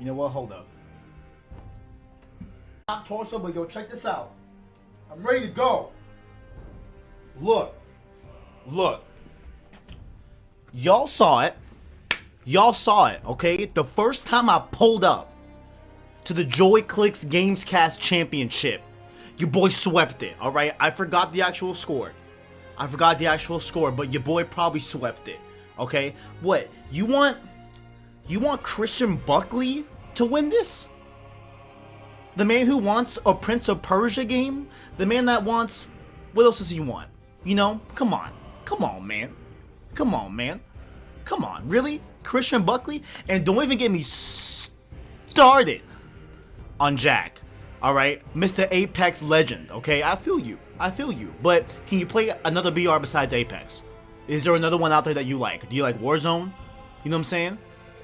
You know what? Hold up. Top torso, but yo, check this out. I'm ready to go. Look. Y'all saw it. Okay? The first time I pulled up to the Joy-Clicks Gamescast Championship, your boy swept it, alright? I forgot the actual score, but your boy probably swept it, okay? What? You want Christian Buckley to win this? The man who wants a Prince of Persia game? The man that wants... What else does he want? You know? Come on, man. Come on, really? Christian Buckley? And don't even get me started on Jack, alright? Mr. Apex Legend, okay? I feel you. But can you play another BR besides Apex? Is there another one out there that you like? Do you like Warzone? You know what I'm saying?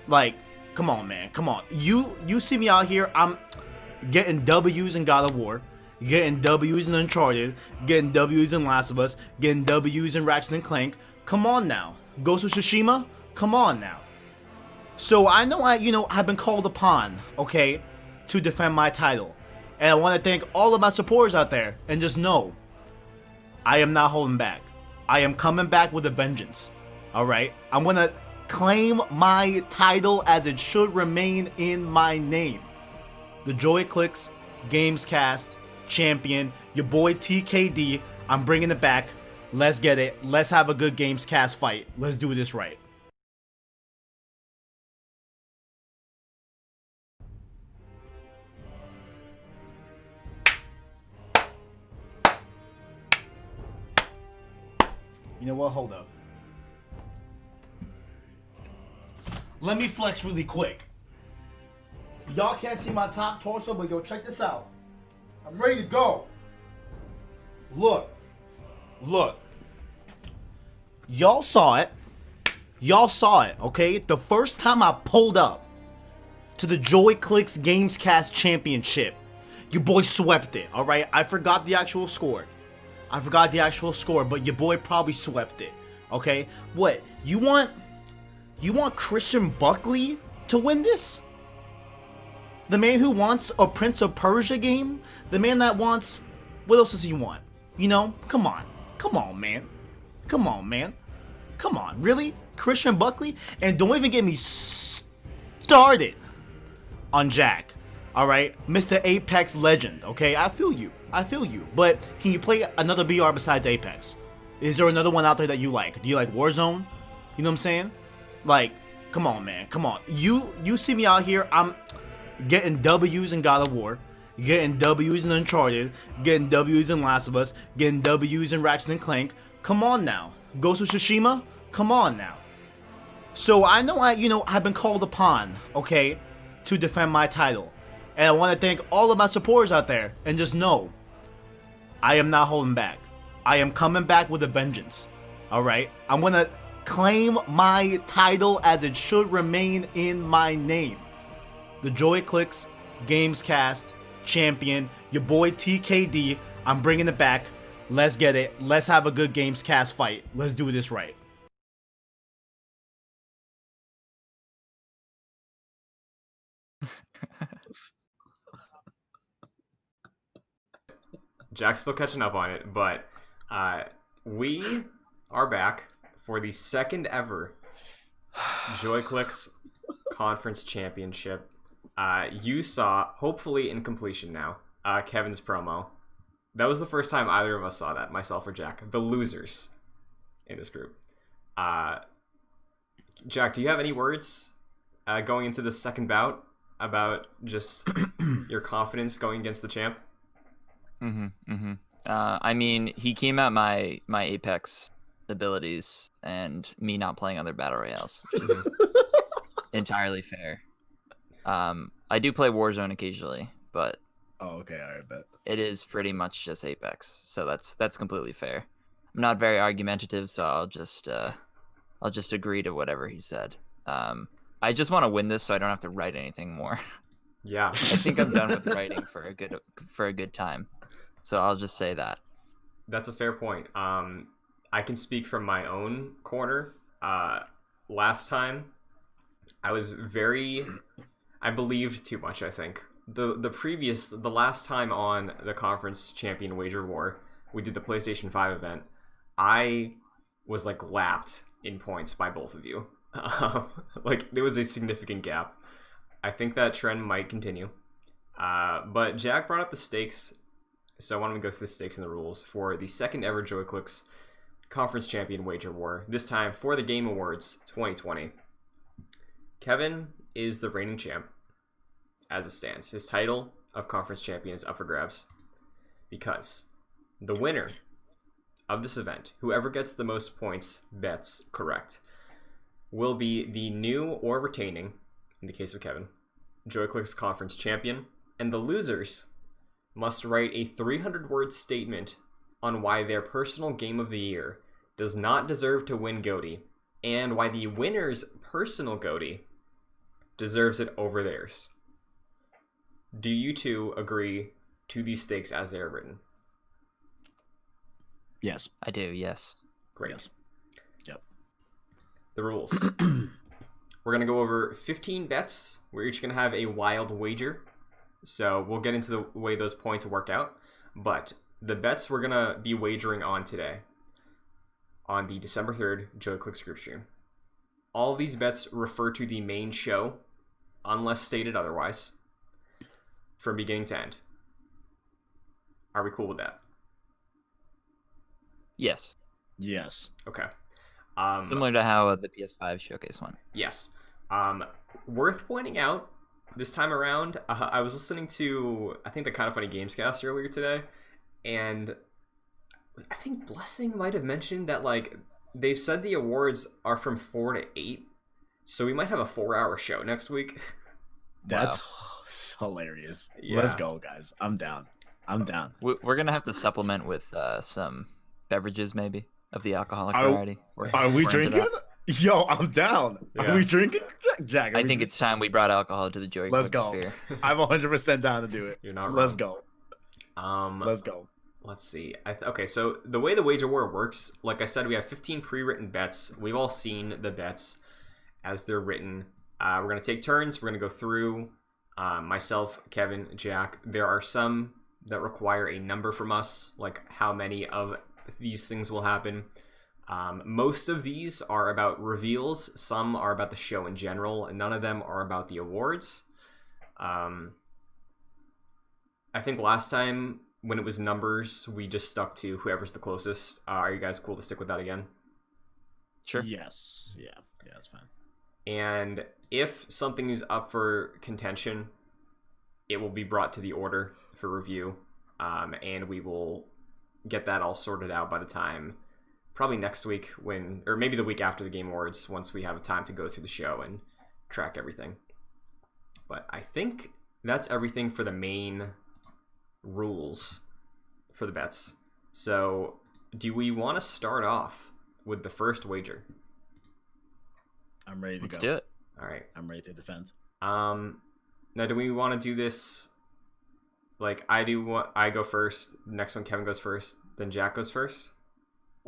Like, come on, man. Come on. You see me out here, I'm getting W's in God of War, getting W's in Uncharted, getting W's in Last of Us, getting W's in Ratchet and Clank. Come on now. Ghost of Tsushima? Come on now. So I know I've been called upon, okay, to defend my title. And I want to thank all of my supporters out there. And just know, I am not holding back. I am coming back with a vengeance. Alright? I'm going to claim my title as it should remain in my name. The Joy-Clicks Gamescast Champion. Your boy TKD. I'm bringing it back. Let's get it. Let's have a good Gamescast fight. Let's do this right. You know what? Hold up. Let me flex really quick. Y'all can't see my top torso, but yo, check this out. I'm ready to go. Look. Y'all saw it, okay? The first time I pulled up to the Joy-Clicks Gamescast Championship, your boy swept it, alright? I forgot the actual score, but your boy probably swept it, okay? What? You want Christian Buckley to win this? The man who wants a Prince of Persia game? The man that wants... What else does he want? You know? Come on, man. Come on, really? Christian Buckley? And don't even get me started on Jack, alright? Mr. Apex Legend, okay? I feel you. But can you play another BR besides Apex? Is there another one out there that you like? Do you like Warzone? You know what I'm saying? Like, come on, man. You see me out here, I'm getting W's in God of War, getting W's in Uncharted, getting W's in Last of Us, getting W's in Ratchet and Clank. Come on now. Ghost of Tsushima? Come on now. So I know I've been called upon, okay, to defend my title. And I want to thank all of my supporters out there. And just know, I am not holding back. I am coming back with a vengeance. Alright? I'm going to claim my title as it should remain in my name. The Joy-Clicks Gamescast Champion. Your boy TKD. I'm bringing it back. Let's get it. Let's have a good Gamescast fight. Let's do this right. Jack's still catching up on it, but we are back for the second ever Joy-Clicks Conference Championship. You saw, hopefully in completion now, Kevin's promo. That was the first time either of us saw that, myself or Jack. The losers in this group. Jack, do you have any words going into this second bout about just your confidence going against the champ? I mean, he came at my Apex abilities and me not playing other battle royales, which is entirely fair. I do play Warzone occasionally, but Oh, okay, alright, bet. it is pretty much just Apex, so that's completely fair. I'm not very argumentative, so I'll just agree to whatever he said. I just want to win this, so I don't have to write anything more. Yeah. I think I'm done with writing for a good time, so I'll just say that. That's a fair point. I can speak from my own corner. Last time, I I believed too much, I think. The last time on the conference champion wager war, we did the PlayStation 5 event, I was like lapped in points by both of you. Like there was a significant gap. I think that trend might continue. But Jack brought up the stakes, so I want to go through the stakes and the rules for the second ever JoyClicks Conference Champion Wager War, this time for the Game Awards 2020. Kevin is the reigning champ as it stands. His title of Conference Champion is up for grabs because the winner of this event, whoever gets the most points bets correct, will be the new or retaining, in the case of Kevin, JoyClicks Conference Champion, and the losers must write a 300-word statement on why their personal game of the year does not deserve to win GOTY, and why the winner's personal GOTY deserves it over theirs. Do you two agree to these stakes as they are written? Yes. I do, yes. Great. Yes. Yep. The rules. We're going to go over 15 bets. We're each going to have a wild wager. So we'll get into the way those points work out. But the bets we're going to be wagering on today, on the December 3rd JoyClicks group stream. All of these bets refer to the main show, unless stated otherwise, from beginning to end. Are we cool with that? Yes. Yes. Okay. Similar to how the PS5 showcase went. Yes. Worth pointing out, this time around, I was listening to, I think, the Kind of Funny Gamescast earlier today, and I think Blessing might have mentioned that, like, they've said the awards are from 4 to 8, so we might have a 4-hour show next week. That's hilarious. Yeah. Let's go, guys. I'm down. We're going to have to supplement with some beverages, maybe, of the alcoholic Are- variety. Are we We're into drinking? that. Yo, I'm down. Yeah. Are we drinking? Jack, I think it's time we brought alcohol to the Joy Let's Click go. sphere. I'm 100% down to do it. You're not Let's wrong. go. Let's go. Let's see. Okay, so the way the wager war works, like I said, we have 15 pre-written bets. We've all seen the bets as they're written. We're going to take turns. We're going to go through, myself, Kevin, Jack. There are some that require a number from us, like how many of these things will happen. Most of these are about reveals. Some are about the show in general, and none of them are about the awards. I think last time when it was numbers, we just stuck to whoever's the closest. Are you guys cool to stick with that again? Sure. Yes. Yeah, that's fine. And if something is up for contention, it will be brought to the order for review, and we will get that all sorted out by the time, probably next week, or maybe the week after the Game Awards, once we have time to go through the show and track everything. But I think that's everything for the main rules for the bets. So do we want to start off with the first wager? I'm ready to Let's go. do it. All right. I'm ready to defend. Now, do we want to do this like I go first, next one Kevin goes first, then Jack goes first?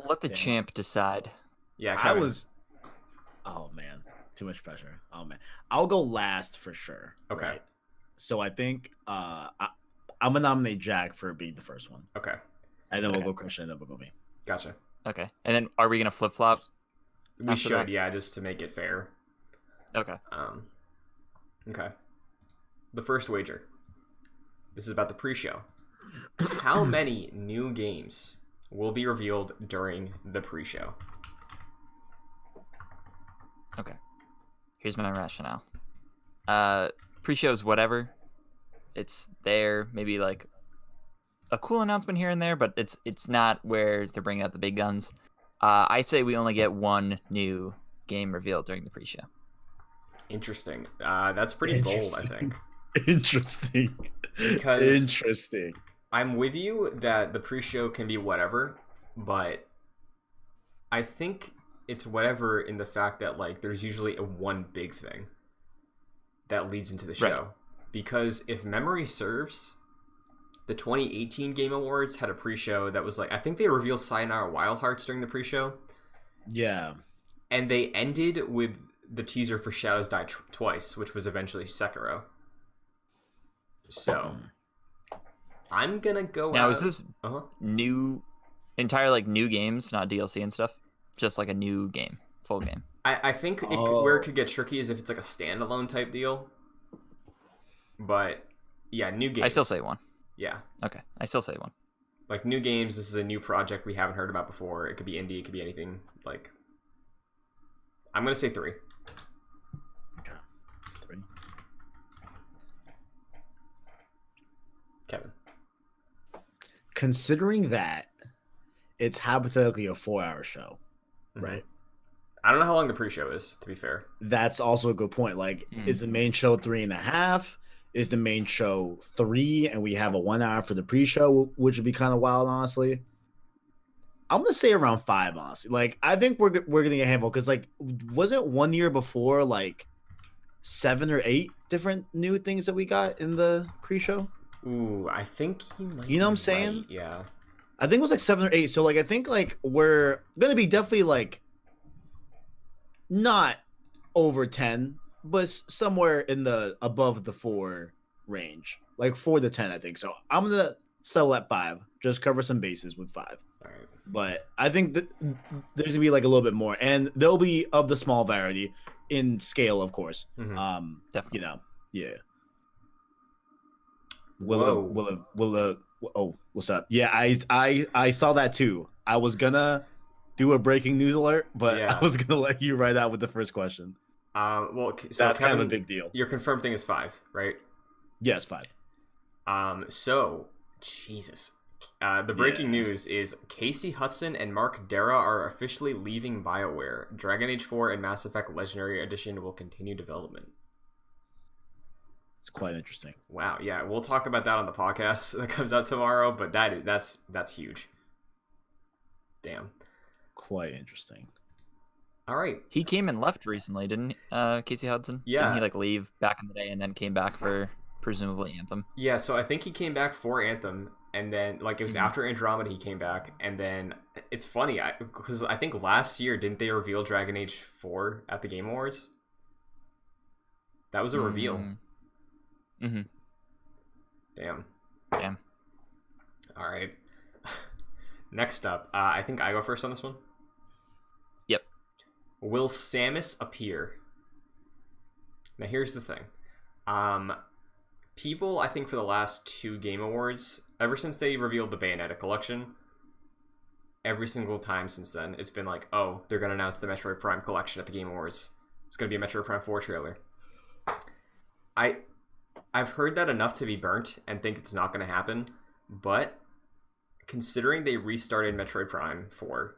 Let the Damn. champ decide. Yeah, Kevin. Oh man, too much pressure. Oh man, I'll go last for sure. Okay. Right? So I think I'm gonna nominate Jack for being the first one, Okay, and then Okay. we'll go Christian, and then we'll go me. gotcha. Okay. And then are we going to flip flop? We After should, that? yeah, just to make it fair. Okay. Okay. The first wager. This is about the pre-show. How many new games will be revealed during the pre-show? Okay. Here's my rationale. Pre-show's whatever. It's there, maybe like a cool announcement here and there, but it's not where they're bringing out the big guns. I say we only get one new game revealed during the pre-show. Interesting. That's pretty bold, I think. Interesting. Because- Interesting. I'm with you that the pre-show can be whatever, but I think it's whatever in the fact that, like, there's usually one big thing that leads into the show. Right. Because if memory serves, the 2018 Game Awards had a pre-show that was like, I think they revealed Sayonara Wild Hearts during the pre-show, Yeah. and they ended with the teaser for Shadows Die Twice, which was eventually Sekiro. So I'm gonna go Now, out. is this Uh-huh. new, entire like new games, not DLC and stuff? Just like a new game, full game. I think where it could get tricky is if it's like a standalone type deal. But yeah, new games. I still say one. Yeah. Okay, I still say one. Like new games, this is a new project we haven't heard about before. It could be indie, it could be anything. Like, I'm gonna say 3. Okay. 3. Kevin. Considering that it's hypothetically a 4-hour show, right? I don't know how long the pre-show is, to be fair. That's also a good point. Like, is the main show 3.5? Is the main show 3, and we have a 1 hour for the pre-show, which would be kind of wild, honestly. I'm gonna say around 5, honestly. Like, I think we're getting a handful because, like, wasn't 1 year before like 7 or 8 different new things that we got in the pre-show? Ooh, I think you might. You know what I'm be saying? right, yeah. I think it was like 7 or 8. So, like, I think like we're gonna be definitely like not over 10, but somewhere in the above the 4 range, like 4 to 10, I think. So I'm gonna settle at 5, just cover some bases with 5. All right. But I think that there's gonna be like a little bit more, and they'll be of the small variety in scale, of course. Definitely. You know, yeah. Oh, what's up? Yeah, I saw that too. I was gonna do a breaking news alert, but Yeah. I was gonna let you ride out with the first question. Well, so That's kind Kevin, of a big deal. Your confirmed thing is 5, right? Yes, 5. So Jesus. The breaking news is Casey Hudson and Mark Dara are officially leaving BioWare. Dragon Age 4 and Mass Effect Legendary Edition will continue development. It's quite interesting. Wow, yeah, we'll talk about that on the podcast that comes out tomorrow, but that's huge. Damn. Quite interesting. All right. He came and left recently, didn't Casey Hudson? Yeah. Didn't he like leave back in the day and then came back for presumably Anthem? Yeah, so I think he came back for Anthem, and then like it was after Andromeda he came back, and then it's funny because I think last year didn't they reveal Dragon Age 4 at the Game Awards? That was a reveal. Mm-hmm. Damn. All right. Next up, I think I go first on this one. Yep. Will Samus appear? Now here's the thing. People, I think for the last 2 Game Awards, ever since they revealed the Bayonetta collection, every single time since then, it's been like, oh, they're going to announce the Metroid Prime collection at the Game Awards. It's going to be a Metroid Prime 4 trailer. I've heard that enough to be burnt and think it's not going to happen, but considering they restarted Metroid Prime 4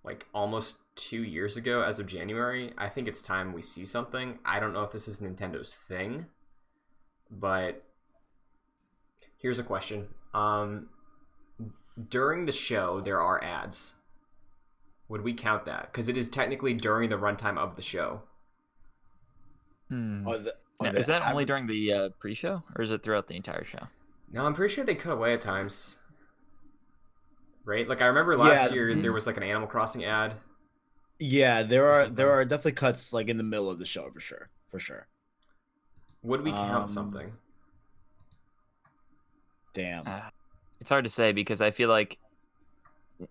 like almost 2 years ago as of January, I think it's time we see something. I don't know if this is Nintendo's thing, but here's a question. During the show, there are ads. Would we count that? Because it is technically during the runtime of the show. Now, is that only during the pre-show, or is it throughout the entire show? No, I'm pretty sure they cut away at times. Right? Like I remember last year there was like an Animal Crossing ad. Yeah, there are definitely cuts like in the middle of the show for sure. Would we count something? Damn. It's hard to say because I feel like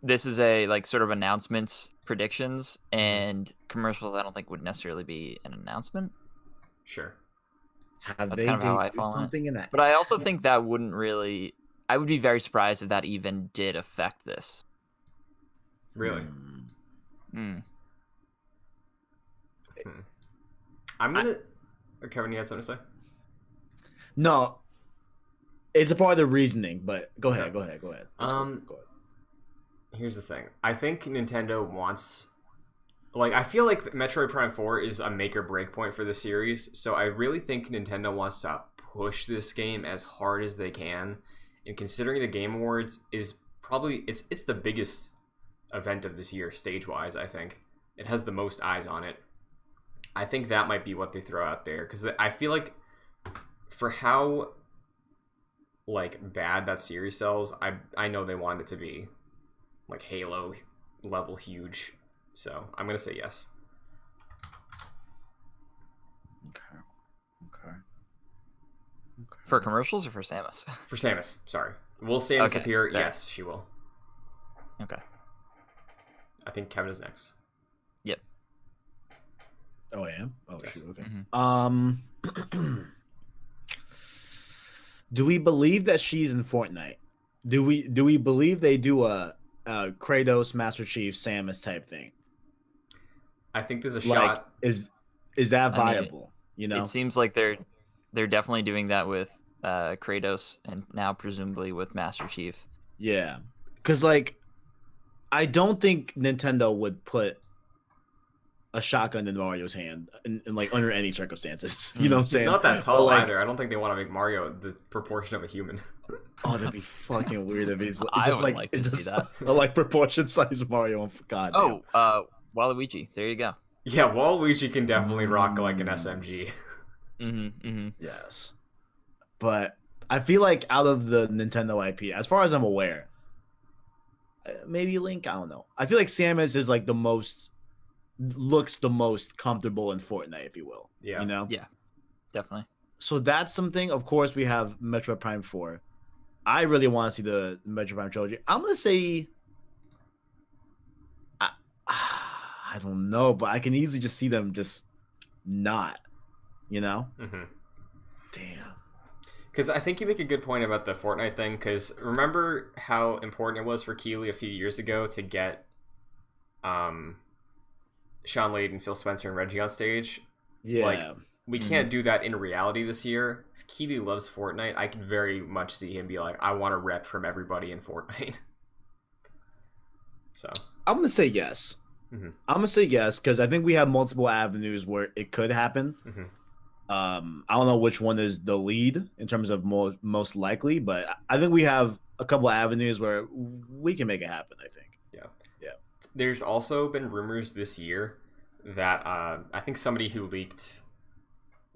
this is a like sort of announcements, predictions, and commercials. I don't think would necessarily be an announcement. Sure. That's kind of how I fall on something it. in that. But I also think that wouldn't really. I would be very surprised if that even did affect this. Really? Hmm. I'm gonna. Kevin, you had something to say? No, it's a part of the reasoning. But go ahead. Go ahead. Go ahead. Here's the thing. I think Nintendo wants. Like, I feel like Metroid Prime 4 is a make or break point for the series, so I really think Nintendo wants to push this game as hard as they can. And considering the Game Awards is probably it's the biggest event of this year stage wise, I think it has the most eyes on it. I think that might be what they throw out there because I feel like for how like bad that series sells, I know they want it to be like Halo level huge. So I'm gonna say yes. Okay. Okay. Okay. For commercials or for Samus? For Samus, sorry. Will Samus Okay, appear? sorry. Yes, she will. Okay. I think Kevin is next. Yep. Oh, I am. Oh, Yes. shoot. Okay. Mhm. Do we believe that she's in Fortnite? Do we believe they do a Kratos, Master Chief, Samus type thing? I think there's a Like, shot. is that I mean, viable? You know, It seems like they're definitely doing that with Kratos and now presumably with Master Chief. yeah, because like, I don't think Nintendo would put a shotgun in Mario's hand in like under any circumstances. You know what I'm He's saying? not that But, tall like, either. I don't think they want to make Mario the proportion of a human. oh, that'd be fucking weird if he's I just would like like to it's see just that. a like proportion size Mario. God. Oh, Waluigi. There you go. Yeah, Waluigi can definitely rock like an SMG. Yes, but I feel like out of the Nintendo IP, as far as I'm aware, maybe Link. I don't know. I feel like Samus is like looks the most comfortable in Fortnite, if you will. Yeah. You know. Yeah, definitely. So that's something. Of course, we have Metroid Prime 4. I really want to see the Metroid Prime trilogy. I'm gonna say, I don't know, but I can easily just see them just not. You know. Mm-hmm. Damn. Because I think you make a good point about the Fortnite thing. Because remember how important it was for Keighley a few years ago to get Sean Layden, Phil Spencer, and Reggie on stage? Yeah. Like, we can't do that in reality this year. If Keighley loves Fortnite, I could very much see him be like, I want to rep from everybody in Fortnite. So I'm gonna say yes. Mhm. I'm gonna say yes because I think we have multiple avenues where it could happen. Mhm. I don't know which one is the lead in terms of most likely, but I think we have a couple avenues where we can make it happen. I think. There's also been rumors this year that I think somebody who leaked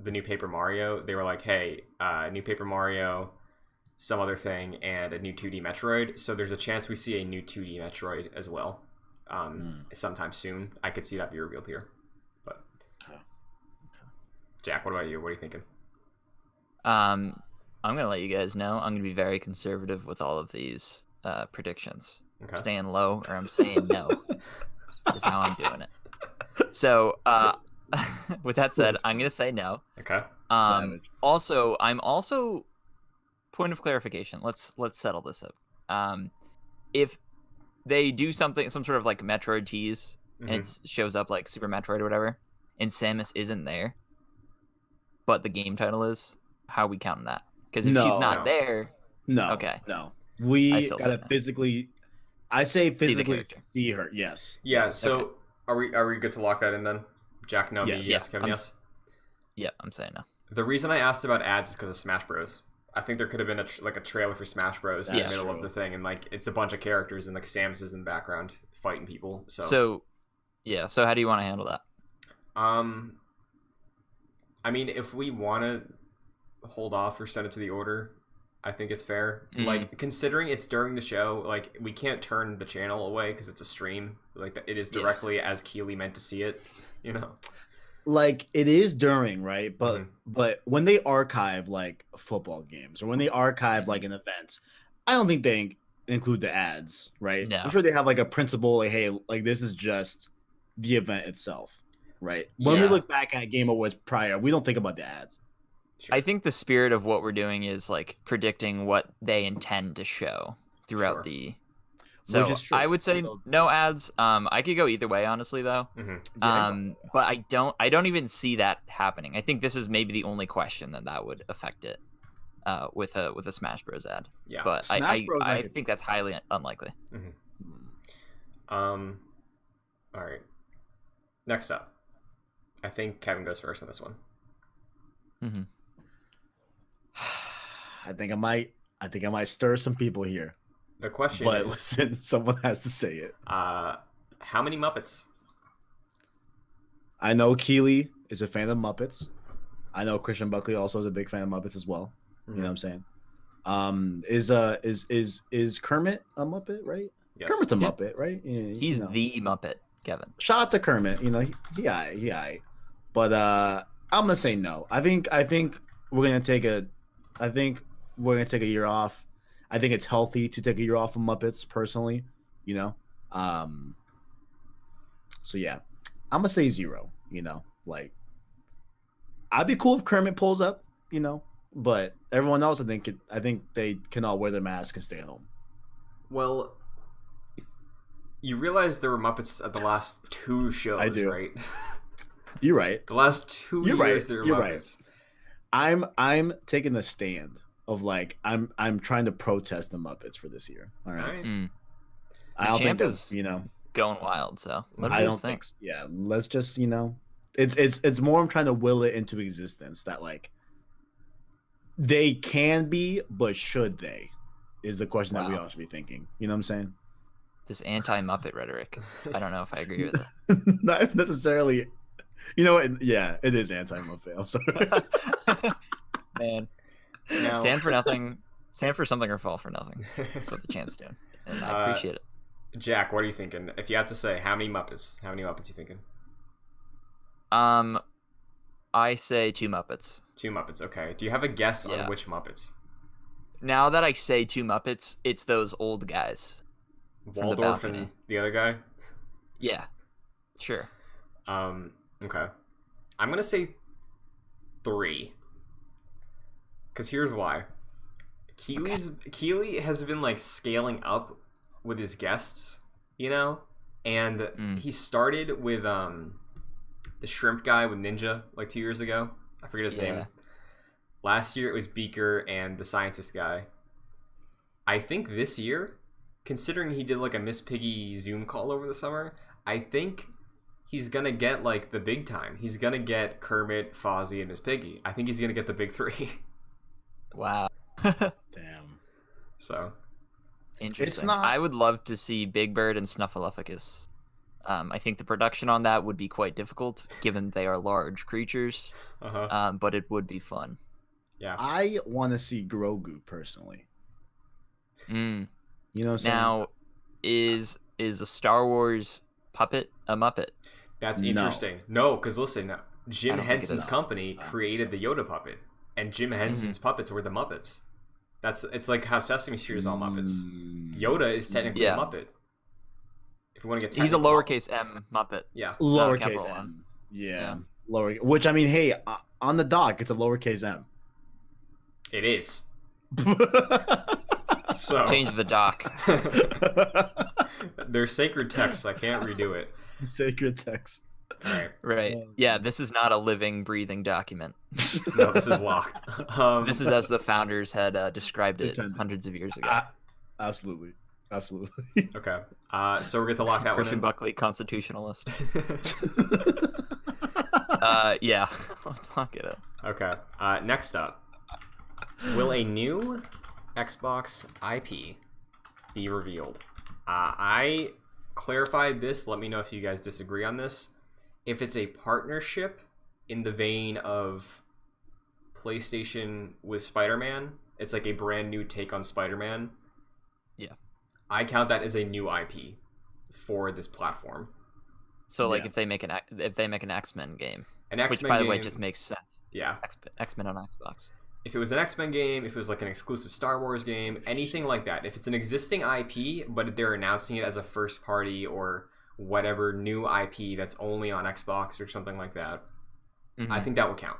the new Paper Mario, they were like, hey, new Paper Mario, some other thing, and a new 2D Metroid. So there's a chance we see a new 2D Metroid as well sometime soon. I could see that be revealed here. But Jack, what about you? What are you thinking? I'm gonna let you guys know. I'm gonna be very conservative with all of these predictions. Okay. I'm staying low, or I'm saying no. Is how I'm doing it. So, with that said, I'm gonna say no. Okay. Savage. Also, I'm also point of clarification. Let's settle this up. If they do some sort of like Metroid tease, and it shows up like Super Metroid or whatever, and Samus isn't there, but the game title is, how are we counting that? Because if she's not there, no, okay, no, I we still say gotta no. physically. I say the physically character. see her. Yes. Yeah. So Okay. are we good to lock that in then? Jack, no, me, Yes. yes, Yeah, Kevin, yes. Yeah, I'm saying no. The reason I asked about ads is because of Smash Bros. I think there could have been a trailer for Smash Bros. in the That's middle of true. the thing, and like it's a bunch of characters and like Samus is in the background fighting people. So, yeah. So how do you want to handle that? I mean, if we want to hold off or send it to the order, I think it's fair. Mhm. Like considering it's during the show, like we can't turn the channel away because it's a stream. Like it is directly as Keighley meant to see it. You know. Like it is during, right? But Mhm. but when they archive like football games or when they archive like an event, I don't think they include the ads, right? No. I'm sure they have like a principle, like, hey, like this is just the event itself, right? When we Yeah. look back at Game Awards prior, we don't think about the ads. Sure. I think the spirit of what we're doing is like predicting what they intend to show throughout Sure. the. So Which is true. I would say no ads. I could go either way, honestly, though. Mhm. But I don't even see that happening. I think this is maybe the only question that would affect it, with a Smash Bros ad. Yeah. But Smash Bros. I think that's highly unlikely. All right. Next up, I think Kevin goes first on this one. Mm-hmm. I think I might stir some people here. The question But is, listen, someone has to say it. how many Muppets? I know Keeley is a fan of Muppets. I know Christian Buckley also is a big fan of Muppets as well. You know what I'm saying? Is Kermit a Muppet, right? Yes. Kermit's a Yeah. Muppet, right? Yeah, He's you know. the Muppet, Kevin. Shout out to Kermit. You know, he aight. But I'm gonna say no. I think we're gonna take a year off. I think it's healthy to take a year off of Muppets, personally. You know, so yeah, I'm gonna say 0. You know, like I'd be cool if Kermit pulls up. You know, but everyone else, I think they can all wear their mask and stay home. Well, you realize there were Muppets at the last 2 shows, I do. right? You're right. The last 2 You're years right. there were You're Muppets. right. I'm taking the stand of like I'm trying to protest the Muppets for this year. All right. All right. Mm. I don't think Champ that, is you know. going wild. So let I me don't think. Yeah. Let's just, you know. It's more I'm trying to will it into existence that like they can be, but should they? Is the question that we Wow. all should be thinking. You know what I'm saying? This anti-Muppet rhetoric. I don't know if I agree with Not necessarily. You know what? Yeah, it is anti-Muppet. I'm sorry. it. Man, Now, stand for nothing, stand for something, or fall for nothing. That's what the champ's doing, and I appreciate it. Jack, what are you thinking? If you had to say, how many Muppets you thinking? I say 2 Muppets. 2 Muppets. Okay. Do you have a guess Yeah. on which Muppets? Now that I say 2 Muppets, it's those old guys. From the Waldorf balcony. and the other guy? Yeah, sure. Okay. I'm gonna say 3. Because here's why. Keeley has been like scaling up with his guests, you know? And he started with the shrimp guy with Ninja like 2 years ago. I forget his name. Last year it was Beaker and the scientist guy. I think this year, considering he did like a Miss Piggy Zoom call over the summer, I think he's gonna get like the big time. He's gonna get Kermit, Fozzie, and Miss Piggy. I think he's gonna get the big 3. Wow. Damn. So Interesting. It's not- I would love to see Big Bird and Snuffleupagus. I think the production on that would be quite difficult, given they are large creatures. But it would be fun. yeah. I want to see Grogu personally. Mm. You know what I'm saying? Now, is a Star Wars puppet a Muppet? That's No. interesting. No, because listen, Jim I don't think it Henson's is. company I don't created the Yoda puppet, and Jim Henson's puppets were the Muppets. It's like how Sesame Street is all Muppets. Yoda is technically Yeah. a Muppet. If you want to get He's a technical. lowercase m Muppet. Yeah. Lowercase capital M. M. Yeah. Yeah. Lower. Which I mean, hey, on the dock, it's a lowercase M. It is. So Change the doc. they're sacred texts. I can't redo it. Sacred text. All right. Right. Yeah, this is not a living, breathing document. No, this is locked. This is as the founders had described it Intended. hundreds of years ago. Absolutely. Absolutely. Okay. So we're going to lock that Christian one Buckley, constitutionalist. in. Yeah, let's lock it up. Okay. Next up, will a new Xbox IP be revealed? I clarified this. Let me know if you guys disagree on this. If it's a partnership in the vein of PlayStation with Spider-Man, it's like a brand new take on Spider-Man. Yeah. I count that as a new IP for this platform. So, like, Yeah. if they make an X-Men game, An which, X-Men by the way, game- just makes sense. Yeah. X-Men on Xbox. If it was an X-Men game, if it was like an exclusive Star Wars game, anything like that. If it's an existing IP, but they're announcing it as a first party or whatever new IP that's only on Xbox or something like that, I Mhm. think that would count.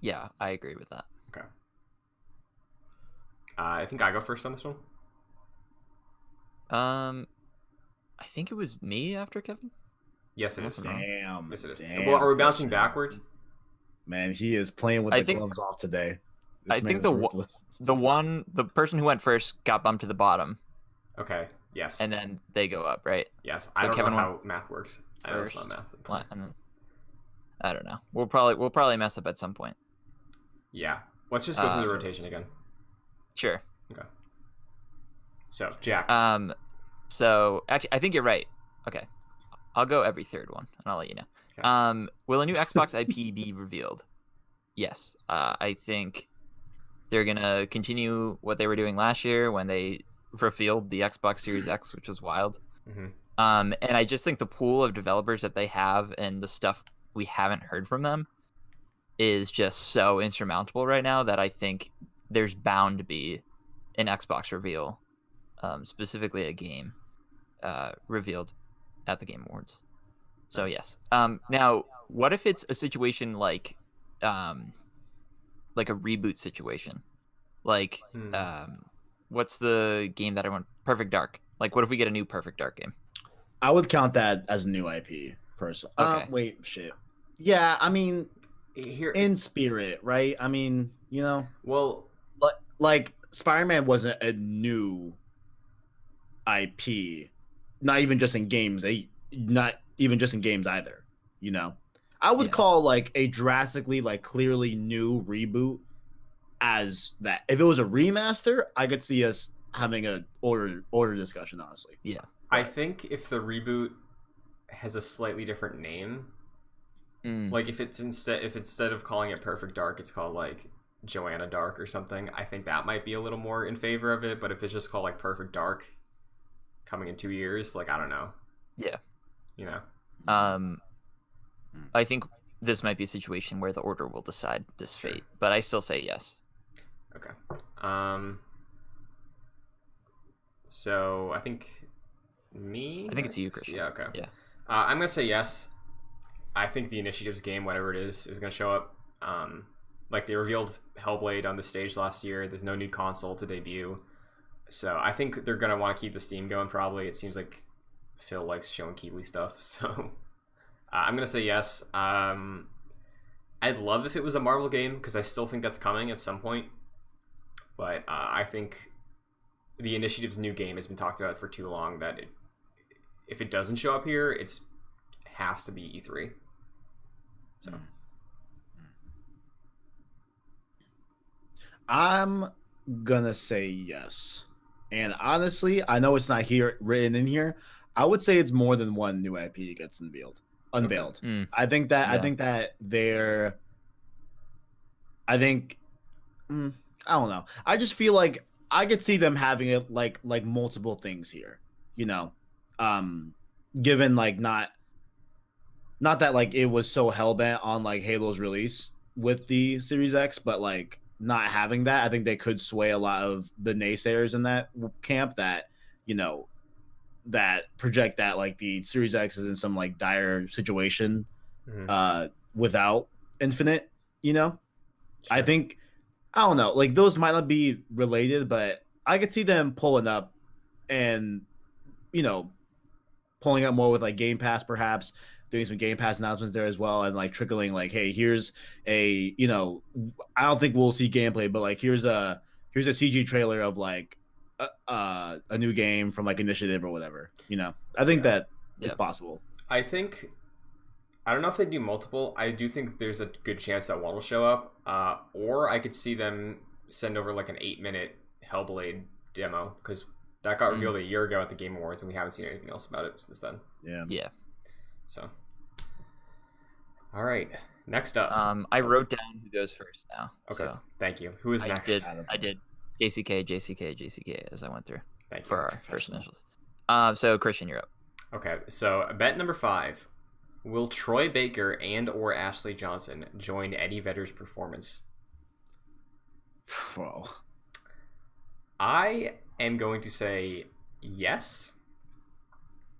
Yeah, I agree with that. Okay. I think I go first on this one. I think it was me after Kevin. Yes, it is. Awesome. Damn. Yes, it is. Damn, Well, are we bouncing Christian. backwards? Man, he is playing with I the think- gloves off today. I man think is the ruthless. the person who went first got bumped to the bottom, Okay. Yes. and then they go up, right? Yes. so I don't Kevin know how math works. I know it's first. not math. I don't know. We'll probably mess up at some point. Yeah. Let's just go through the Sure. rotation again. Sure. Okay. So, Jack. So actually, I think you're right. Okay, I'll go every third one, and I'll let you know. Okay. Will a new Xbox IP be revealed? Yes. I think they're gonna continue what they were doing last year when they revealed the Xbox Series X, which was wild. Mhm. And I just think the pool of developers that they have and the stuff we haven't heard from them is just so insurmountable right now that I think there's bound to be an Xbox reveal, specifically a game revealed at the Game Awards. So Nice. yes. Now, what if it's a situation like a reboot situation? Like, what's the game that I want? Perfect Dark. Like, what if we get a new Perfect Dark game? I would count that as a new IP, personally. Okay. Wait, shit. Yeah, I mean, Here, in spirit, right? I mean, well, like Spider-Man wasn't a new IP, not even just in games. Not even just in games either. I would call like a drastically, like clearly new reboot as that. If it was a remaster, I could see us having a order discussion. Honestly, Yeah. I think if the reboot has a slightly different name, like if instead of calling it Perfect Dark, it's called like Joanna Dark or something, I think that might be a little more in favor of it. But if it's just called like Perfect Dark, coming in 2 years, like I don't know. Yeah. You know. I think this might be a situation where the order will decide this fate, but I still say yes. Okay. So I think it's you, Christian. Yeah. Okay. Yeah. I'm gonna say yes. I think the Initiatives game, whatever it is gonna show up. Like they revealed Hellblade on the stage last year. There's no new console to debut, so I think they're gonna want to keep the Steam going. Probably. It seems like Phil likes showing Keighley stuff, so I'm gonna say yes. I'd love if it was a Marvel game because I still think that's coming at some point. But I think the Initiative's new game has been talked about for too long that if it doesn't show up here, it has to be E3. So I'm gonna say yes. And honestly, I know it's not here written in here. I would say it's more than one new IP gets unveiled. Okay. I think that I don't know. I just feel like I could see them having it like multiple things here. Given like not that like it was so hellbent on like Halo's release with the Series X, but like not having that, I think they could sway a lot of the naysayers in that camp that that project that like the Series X is in some like dire situation without Infinite. Sure. I think I don't know, like those might not be related, but I could see them pulling up and pulling up more with like Game Pass, perhaps doing some Game Pass announcements there as well, and like trickling like, hey, here's a I don't think we'll see gameplay, but like here's a CG trailer of like a new game from like Initiative or whatever. I think that it's possible. I don't know if they do multiple. I do think there's a good chance that one will show up, or I could see them send over like an 8-minute Hellblade demo because that got revealed a year ago at the Game Awards, and we haven't seen anything else about it since then. Yeah. So, all right. Next up, I wrote down who goes first now. Okay. So Thank you. Who is next? I did JCK as I went through Thank you. for our first initials. So Christian, you're up. Okay. So bet number 5: will Troy Baker and/or Ashley Johnson join Eddie Vedder's performance? Whoa. I am going to say yes,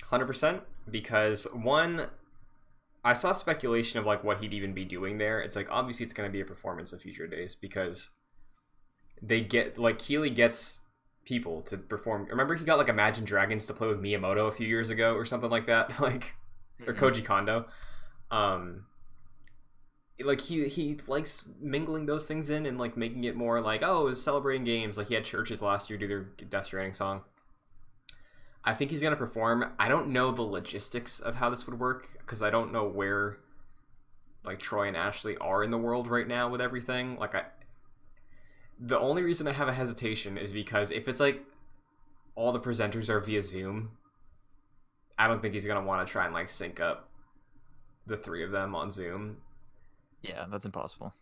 100%, because one, I saw speculation of like what he'd even be doing there. It's like obviously it's going to be a performance of Future Days because they get like Keighley gets people to perform. Remember he got like Imagine Dragons to play with Miyamoto a few years ago or something like that, like or Koji Kondo. Like he likes mingling those things in and like making it more like, oh, it's celebrating games. Like he had Churches last year do their Death Stranding song. I think he's gonna perform. I don't know the logistics of how this would work because I don't know where like Troy and Ashley are in the world right now with everything. Like the only reason I have a hesitation is because if it's like all the presenters are via Zoom, I don't think he's gonna want to try and like sync up the three of them on Zoom. Yeah, that's impossible.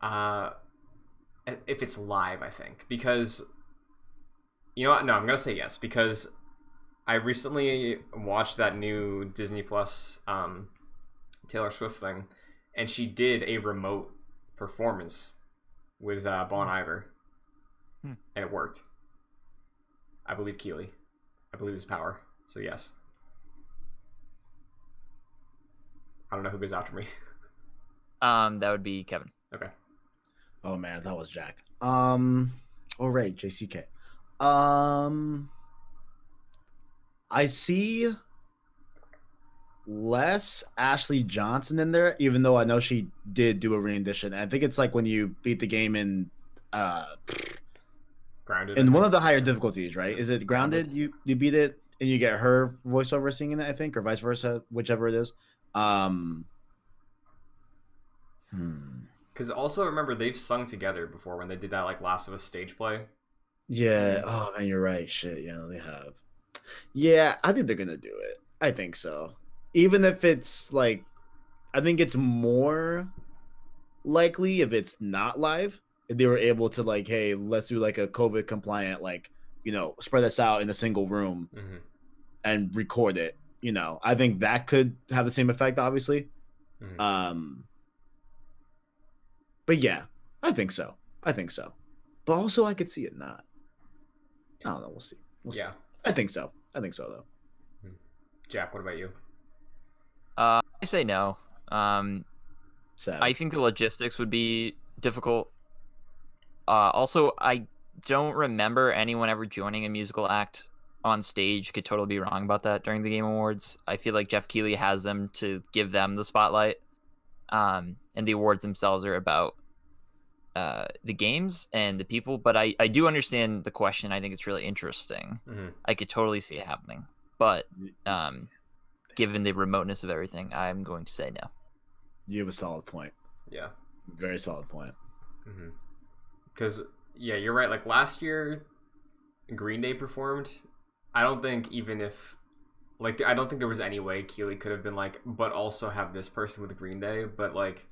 If it's live, I think, because you know what? No, I'm gonna say yes because I recently watched that new Disney Plus Taylor Swift thing, and she did a remote performance with Bon Iver, and it worked. I believe Keely. I believe his power. So yes. I don't know who goes after me. That would be Kevin. Okay. Oh man, that was Jack. All right, JCK. I see less Ashley Johnson in there, even though I know she did do a rendition. I think it's like when you beat the game in Grounded. in one of the higher difficulties, right? Is it Grounded? You beat it and you get her voiceover singing it, I think, or vice versa, whichever it is. Because also remember they've sung together before when they did that like Last of Us stage play. Yeah. Oh man, you're right. Shit. Yeah, they have. Yeah, I think they're gonna do it. I think so. Even if it's like, I think it's more likely if it's not live. If they were able to like, hey, let's do like a COVID compliant, like, spread this out in a single room and record it. I think that could have the same effect, obviously. But yeah, I think so. But also, I could see it not. I don't know. We'll see. See. I think so. Though. Jack, what about you? I say no. Sad. I think the logistics would be difficult. Also, I don't remember anyone ever joining a musical act on stage. Could totally be wrong about that during the Game Awards. I feel like Jeff Keighley has them to give them the spotlight. And the awards themselves are about the games and the people. But I do understand the question. I think it's really interesting. I could totally see it happening. But given the remoteness of everything, I'm going to say no. You have a solid point. Yeah. Very solid point. Because, yeah, you're right. Like, last year, Green Day performed. I don't think even if... Like, I don't think there was any way Keely could have been like, but also have this person with Green Day. But, like,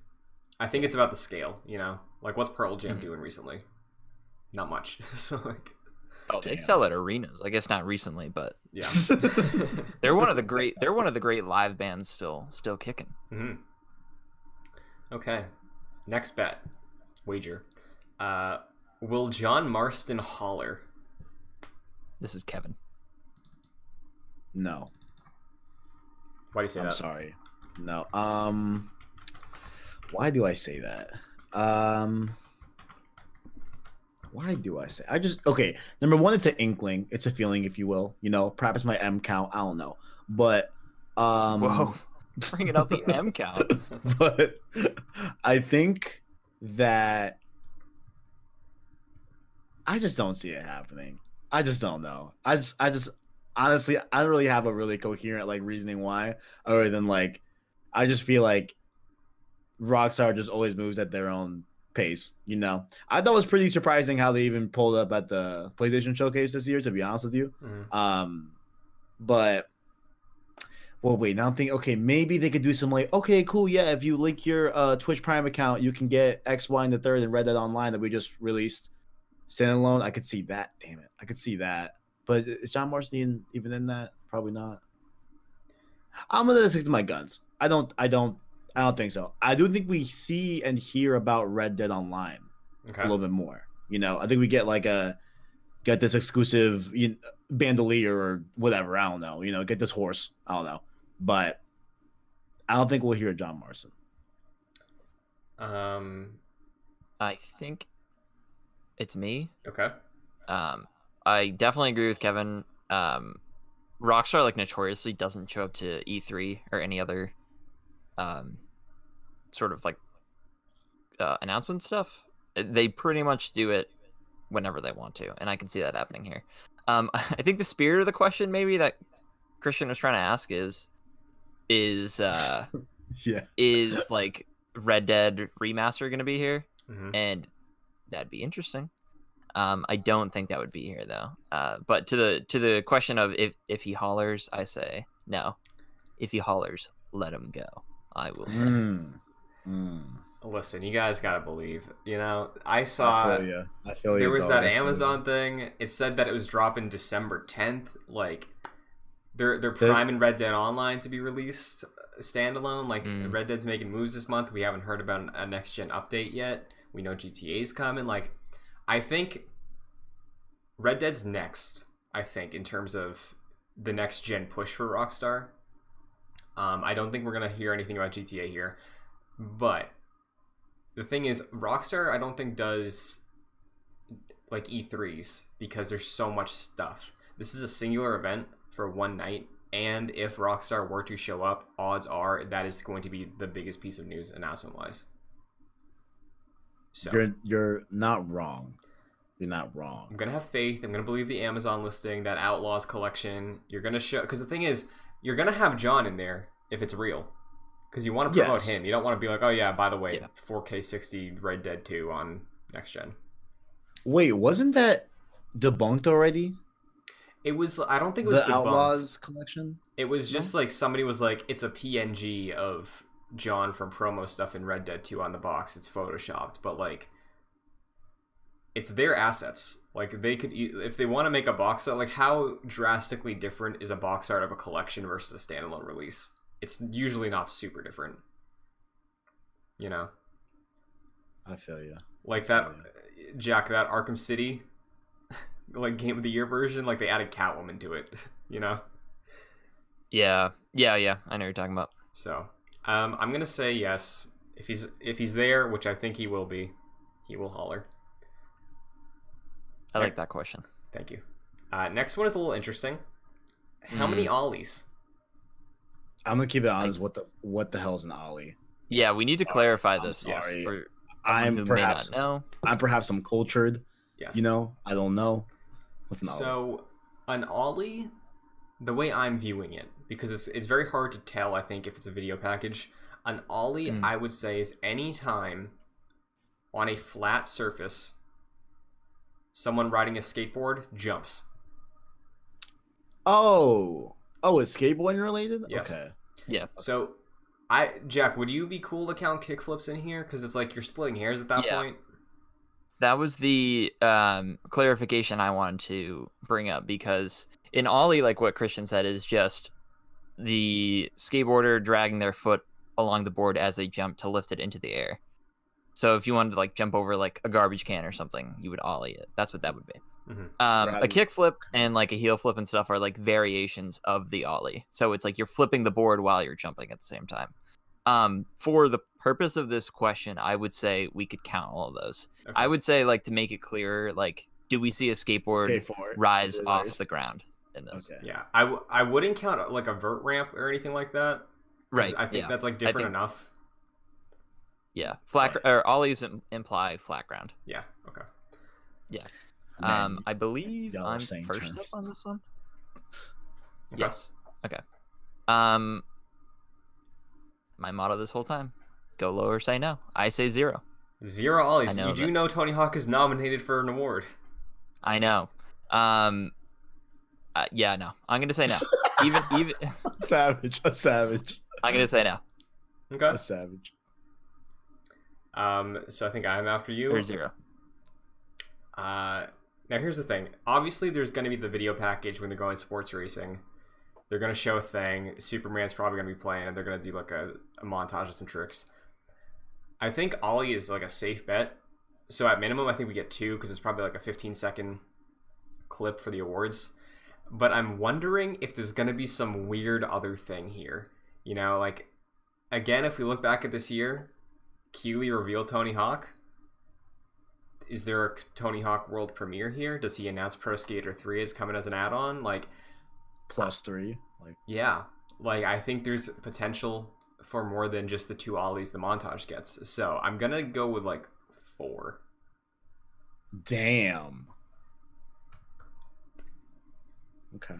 I think it's about the scale, Like, what's Pearl Jam doing recently? Not much. So, like... Oh, they sell at arenas. I guess not recently, but yeah, they're one of the great live bands still kicking. Okay, next bet, wager. Will John Marston holler? This is Kevin. No. Why do you say that? I'm sorry. No. Why do I say that? Why do I say? Okay. Number one, it's an inkling. It's a feeling, if you will. Perhaps my M count. I don't know, but whoa, bringing out the M count. But I think that I just don't see it happening. I just don't know. I just honestly, I don't really have a really coherent like reasoning why, other than like, I just feel like Rockstar just always moves at their own pace. I thought it was pretty surprising how they even pulled up at the PlayStation Showcase this year, to be honest with you. But well, wait, now I'm thinking, okay, maybe they could do some like, okay, cool, yeah, if you link your Twitch Prime account, you can get X, Y, and the third and Red Dead Online that we just released standalone. I could see that. Damn it, I could see that. But is John Marston even in that? Probably not. I'm gonna stick to my guns. I don't think so. I do think we see and hear about Red Dead Online a little bit more. I think we get get this exclusive bandolier or whatever. I don't know. Get this horse. I don't know. But I don't think we'll hear John Marston. I think it's me. Okay. I definitely agree with Kevin. Rockstar like notoriously doesn't show up to E3 or any other sort of like announcement stuff. They pretty much do it whenever they want to, and I can see that happening here. I think the spirit of the question maybe that Christian was trying to ask is is like Red Dead remaster going to be here? And that'd be interesting. I don't think that would be here though. But to the question of if he hollers, I say no. If he hollers, let him go. I will say. Listen, you guys gotta believe. I saw. I feel you. There was that Amazon thing. It said that it was dropping December 10th. Like, They're priming Red Dead Online to be released standalone. Like Red Dead's making moves this month. We haven't heard about a next gen update yet. We know GTA's coming. Like, I think Red Dead's next. I think in terms of the next gen push for Rockstar. I don't think we're gonna hear anything about GTA here, but the thing is, Rockstar I don't think does like E3s because there's so much stuff. This is a singular event for one night, and if Rockstar were to show up, odds are that is going to be the biggest piece of news announcement wise. So You're not wrong. You're not wrong. I'm gonna have faith. I'm gonna believe the Amazon listing, that Outlaws collection. You're gonna show, because the thing is, you're gonna have John in there if it's real, because you want to promote him. You don't want to be like, oh yeah, by the way, 4K 60 Red Dead 2 on next gen. Wait, wasn't that debunked already? It was. I don't think it was the debunked. Outlaws collection. It was just like somebody was like, it's a PNG of John from promo stuff in Red Dead 2 on the box. It's photoshopped, but like, it's their assets. Like, they could, if they want to make a box art, like, how drastically different is a box art of a collection versus a standalone release? It's usually not super different. You know? I feel you. Like that, Jack, that Arkham City, like, Game of the Year version, like, they added Catwoman to it, you know? Yeah. I know what you're talking about. So, I'm gonna say yes. If he's there, which I think he will be, he will holler. I like that question. Thank you. Next one is a little interesting. How many ollies? I'm gonna keep it honest. What the hell's an ollie? Yeah, we need to clarify this. Sorry. For I'm perhaps uncultured. Yes. You know, I don't know. What's an ollie? So, an ollie, the way I'm viewing it, because it's very hard to tell, I think, if it's a video package. An ollie, I would say, is any time on a flat surface, someone riding a skateboard jumps. Oh, it's skateboarding related? Yes. Okay. Yeah. So, Jack, would you be cool to count kickflips in here? Because it's like you're splitting hairs at that point. That was the clarification I wanted to bring up, because in ollie, like what Christian said, is just the skateboarder dragging their foot along the board as they jump to lift it into the air. So if you wanted to like jump over like a garbage can or something, you would ollie it. That's what that would be. A kickflip and like a heel flip and stuff are like variations of the ollie. So it's like you're flipping the board while you're jumping at the same time. For the purpose of this question, I would say we could count all of those. Okay. I would say, like, to make it clearer, like, do we see a skateboard rise off the ground in this? Okay. Yeah, I wouldn't count like a vert ramp or anything like that. Right. I think that's like different enough. Yeah, or ollies imply flat ground. Yeah. Okay. Yeah. I believe I'm first up on this one. Okay. Yes. Okay. My motto this whole time: go low or say no. I say 0. 0 ollies. You do know Tony Hawk is nominated for an award. I know. Yeah, no. I'm gonna say no. even savage. A savage. I'm gonna say no. Okay. A savage. So I think I'm after you. Or 0. Now here's the thing. Obviously, there's going to be the video package when they're going sports racing. They're going to show a thing. Superman's probably going to be playing, and they're going to do like a montage of some tricks. I think ollie is like a safe bet. So at minimum, I think we get 2 because it's probably like a 15-second clip for the awards. But I'm wondering if there's going to be some weird other thing here. You know, like, again, if we look back at this year, Keighley revealed Tony Hawk. Is there a Tony Hawk world premiere here? Does he announce Pro Skater 3 is coming as an add-on? Like, +3. Like, yeah. Like, I think there's potential for more than just the 2 ollies the montage gets. So I'm gonna go with like 4. Damn. Okay.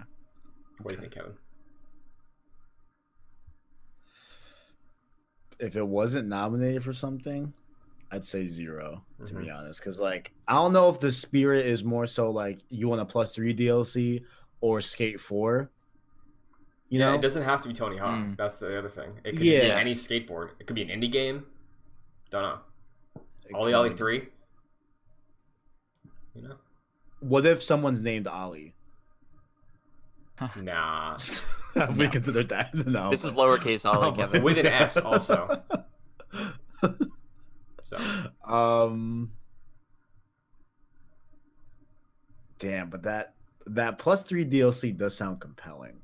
What do you think, Kevin? If it wasn't nominated for something, I'd say 0, to be honest. Because, like, I don't know if the spirit is more so like you want a +3 DLC or Skate 4. You know? It doesn't have to be Tony Hawk. That's the other thing. It could be any skateboard. It could be an indie game. Don't know. Ollie 3. You know? What if someone's named Ollie? Nah. Have we considered that? No. This is lowercase Ollie, Kevin. With an S also. So. Damn, but that +3 DLC does sound compelling,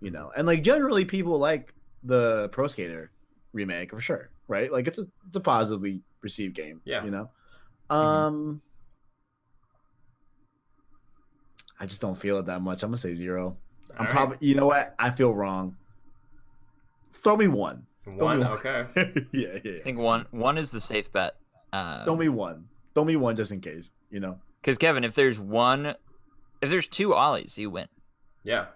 you know, and like generally people like the Pro Skater remake for sure, right? Like it's a positively received game, Yeah. you know. Mhm. I just don't feel it that much. I'm gonna say 0. I'm All probably, you know what? I feel wrong. Throw me 1. Throw me One. Okay. yeah. I think one is the safe bet. Throw me 1. Throw me 1 just in case, you know. Because Kevin, if there's 2 Ollies, you win. Yeah.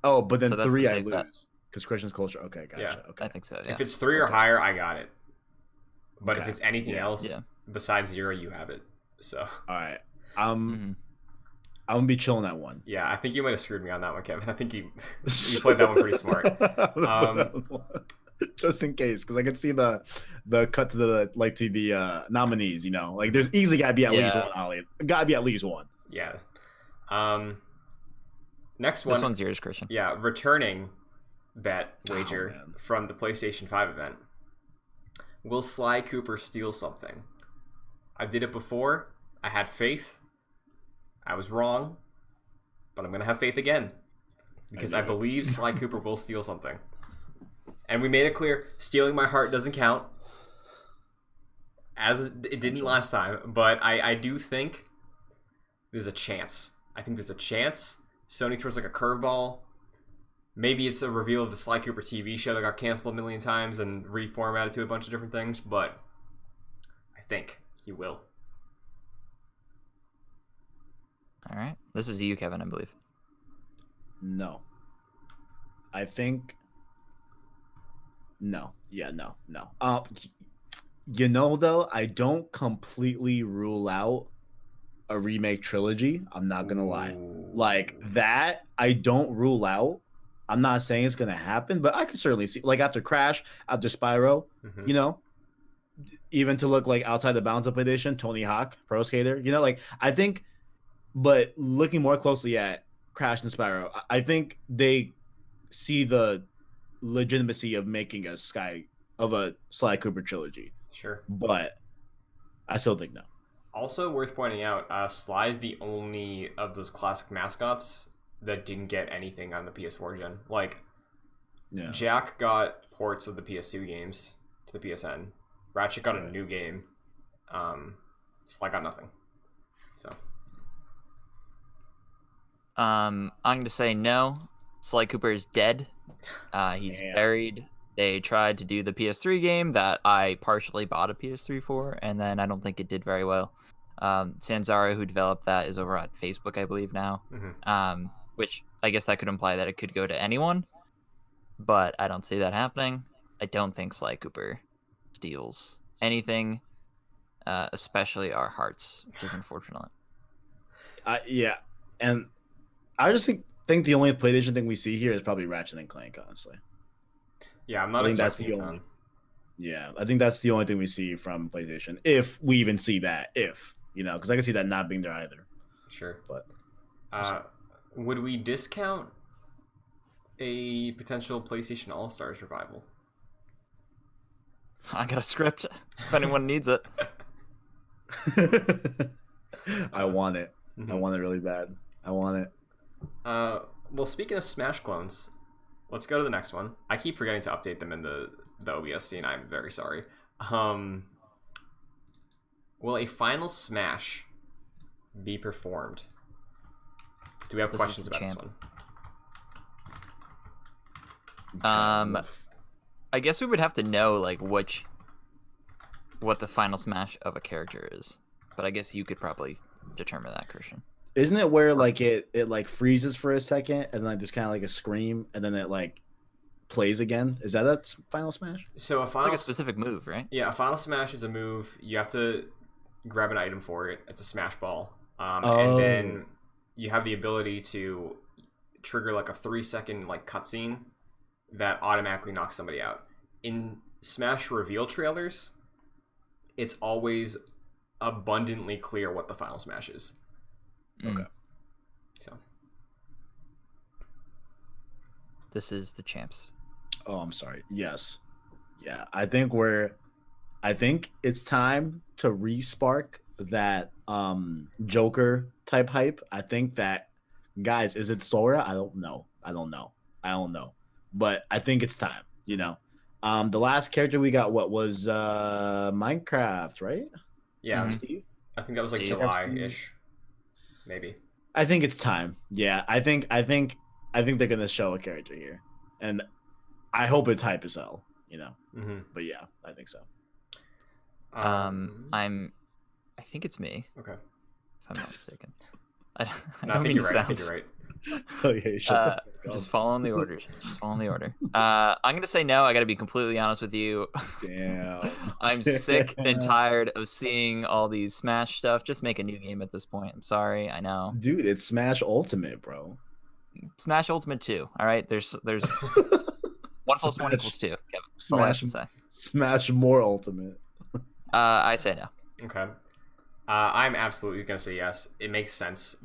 Oh, but then So that's 3 the I safe bet. lose because Christian's closer. Okay, gotcha. Yeah. Okay. I think so. Yeah. If it's 3 or Okay. higher, I got it. But if Okay. it's anything Yeah. else Yeah. besides 0, you have it. So. All right. Mhm. I'm gonna be chilling at 1. Yeah, I think you might have screwed me on that one, Kevin. I think you played that one pretty smart. Just in case, because I can see the cut to the nominees. You know, like there's easily gotta be at least Yeah. one Ollie. Gotta be at least one. Yeah. Next This one. one's yours, Christian. Yeah, returning bet wager man. from the PlayStation 5 event. Will Sly Cooper steal something? I did it before. I had faith. I was wrong. But I'm going to have faith again. Because I believe Sly Cooper will steal something. And we made it clear, stealing my heart doesn't count. As it didn't last time. But I do think there's a chance. I think there's a chance. Sony throws like a curveball. Maybe it's a reveal of the Sly Cooper TV show that got canceled a million times and reformatted to a bunch of different things, but I think he will. All right. This is you, Kevin, I believe. No. I think. No. Yeah. No. You know, though, I don't completely rule out a remake trilogy. I'm not gonna lie. Ooh. Like that, I don't rule out. I'm not saying it's gonna happen, but I can certainly see, like after Crash, after Spyro, Mhm. you know, even to look like outside the bounds up edition, Tony Hawk, Pro Skater, you know, like I think. But looking more closely at Crash and Spyro, I think they see the legitimacy of making a Sly Cooper trilogy. Sure. But I still think no. Also worth pointing out, Sly's the only of those classic mascots that didn't get anything on the PS4 gen. Like, Yeah. Jack got ports of the PS2 games to the PSN. Ratchet got a new game. Sly got nothing. So. I'm going to say no. Sly Cooper is dead. He's Damn. buried. They tried to do the PS3 game that I partially bought a PS3 for, and then I don't think it did very well. Sanzara, who developed that, is over at Facebook, I believe, now. Mhm. Which I guess that could imply that it could go to anyone, but I don't see that happening. I don't think Sly Cooper steals anything, especially our hearts, which is unfortunate. Yeah, and I just think the only PlayStation thing we see here is probably Ratchet and Clank, honestly. Yeah, I'm not I think that's expecting the a only. ton. Yeah, I think that's the only thing we see from PlayStation, if we even see that. If you know, because I can see that not being there either. Sure. But Would we discount a potential PlayStation All-Stars revival? I got a script if anyone needs it. I want it. Mhm. I want it really bad. I want it. Well, speaking of Smash clones, let's go to the next one. I keep forgetting to update them in the OBS scene. I'm very sorry. Will a final Smash be performed? Do we have This questions is the about this champ. one? I guess we would have to know like what the final smash of a character is, but I guess you could probably determine that, Christian. Isn't it where like it like freezes for a second and then like, there's kind of like a scream and then it like plays again? Is that a final smash? So a It's final like a specific move, right? Yeah, a final smash is a move. You have to grab an item for it. It's a smash ball. And Oh. then you have the ability to trigger like a 3-second like cutscene that automatically knocks somebody out. In Smash reveal trailers, it's always abundantly clear what the final smash is. Mm. Okay. So This is the champs. Oh, I'm sorry. Yes. Yeah, I think it's time to respark that Joker type hype. I think that, guys, is it Sora? I don't know. But I think it's time, you know. The last character we got what was Minecraft, right? Yeah, Steve? I think that was like Steve. July-ish, maybe. I think it's time. Yeah, I think they're gonna show a character here, and I hope it's hype as hell, you know. Mm-hmm. But yeah, I think so. I think it's me, Okay. if I'm not mistaken. I No, I don't think mean you're to right. I think sound- you're right. Okay, shut the fuck Just up. following the orders. I'm gonna say no. I gotta be completely honest with you. Damn. I'm sick and tired of seeing all these Smash stuff. Just make a new game at this point. I'm sorry. I know. Dude, it's Smash Ultimate, bro. Smash Ultimate 2. All right. There's 1 + 1 = 2. Kevin. That's all I have to say. Smash more Ultimate. I say no. Okay. I'm absolutely gonna say yes. It makes sense.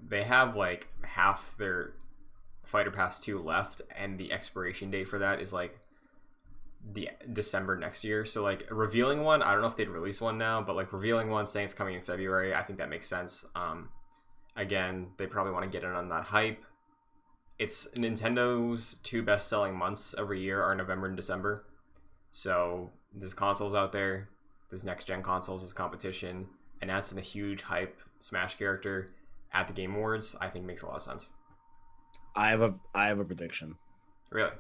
They have like half their Fighter Pass 2 left, and the expiration date for that is like the December next year. So like revealing one, I don't know if they'd release one now, but like revealing one saying it's coming in February, I think that makes sense. Again, they probably want to get in on that hype. It's Nintendo's 2 best-selling months every year are November and December. So there's consoles out there, there's next-gen consoles as competition, and that's a huge hype Smash character at the Game Awards. I think makes a lot of sense. I have a prediction. Really?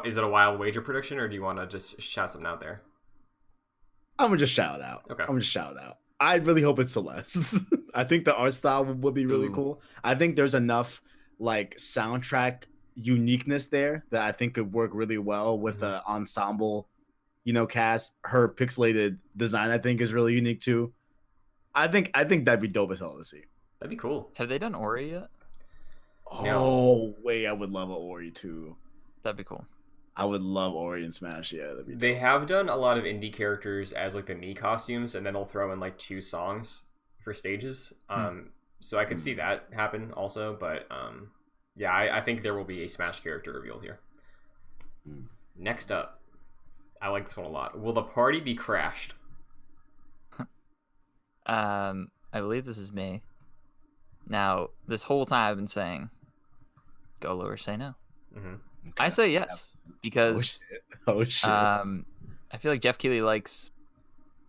Is it a wild wager prediction, or do you want to just shout something out there? I'm gonna just shout it out. Okay. I really hope it's Celeste. I think the art style would be really Ooh. cool. I think there's enough like soundtrack uniqueness there that I think could work really well with an ensemble, you know, cast. Her pixelated design, I think, is really unique too. I think that'd be dope as hell to see. That'd be cool. Have they done Ori yet? Oh wait, I would love an Ori too. That'd be cool. I would love Ori and Smash. Yeah, that'd be They dope. have done a lot of indie characters as like the Mii costumes, and then they'll throw in like 2 songs for stages. So I could see that happen also, but yeah, I think there will be a Smash character revealed here. Next up, I like this one a lot. Will the party be crashed? I believe this is me. Now, this whole time I've been saying, go low or say no. Mm-hmm. I say yes because Oh shit. I feel like Jeff Keighley likes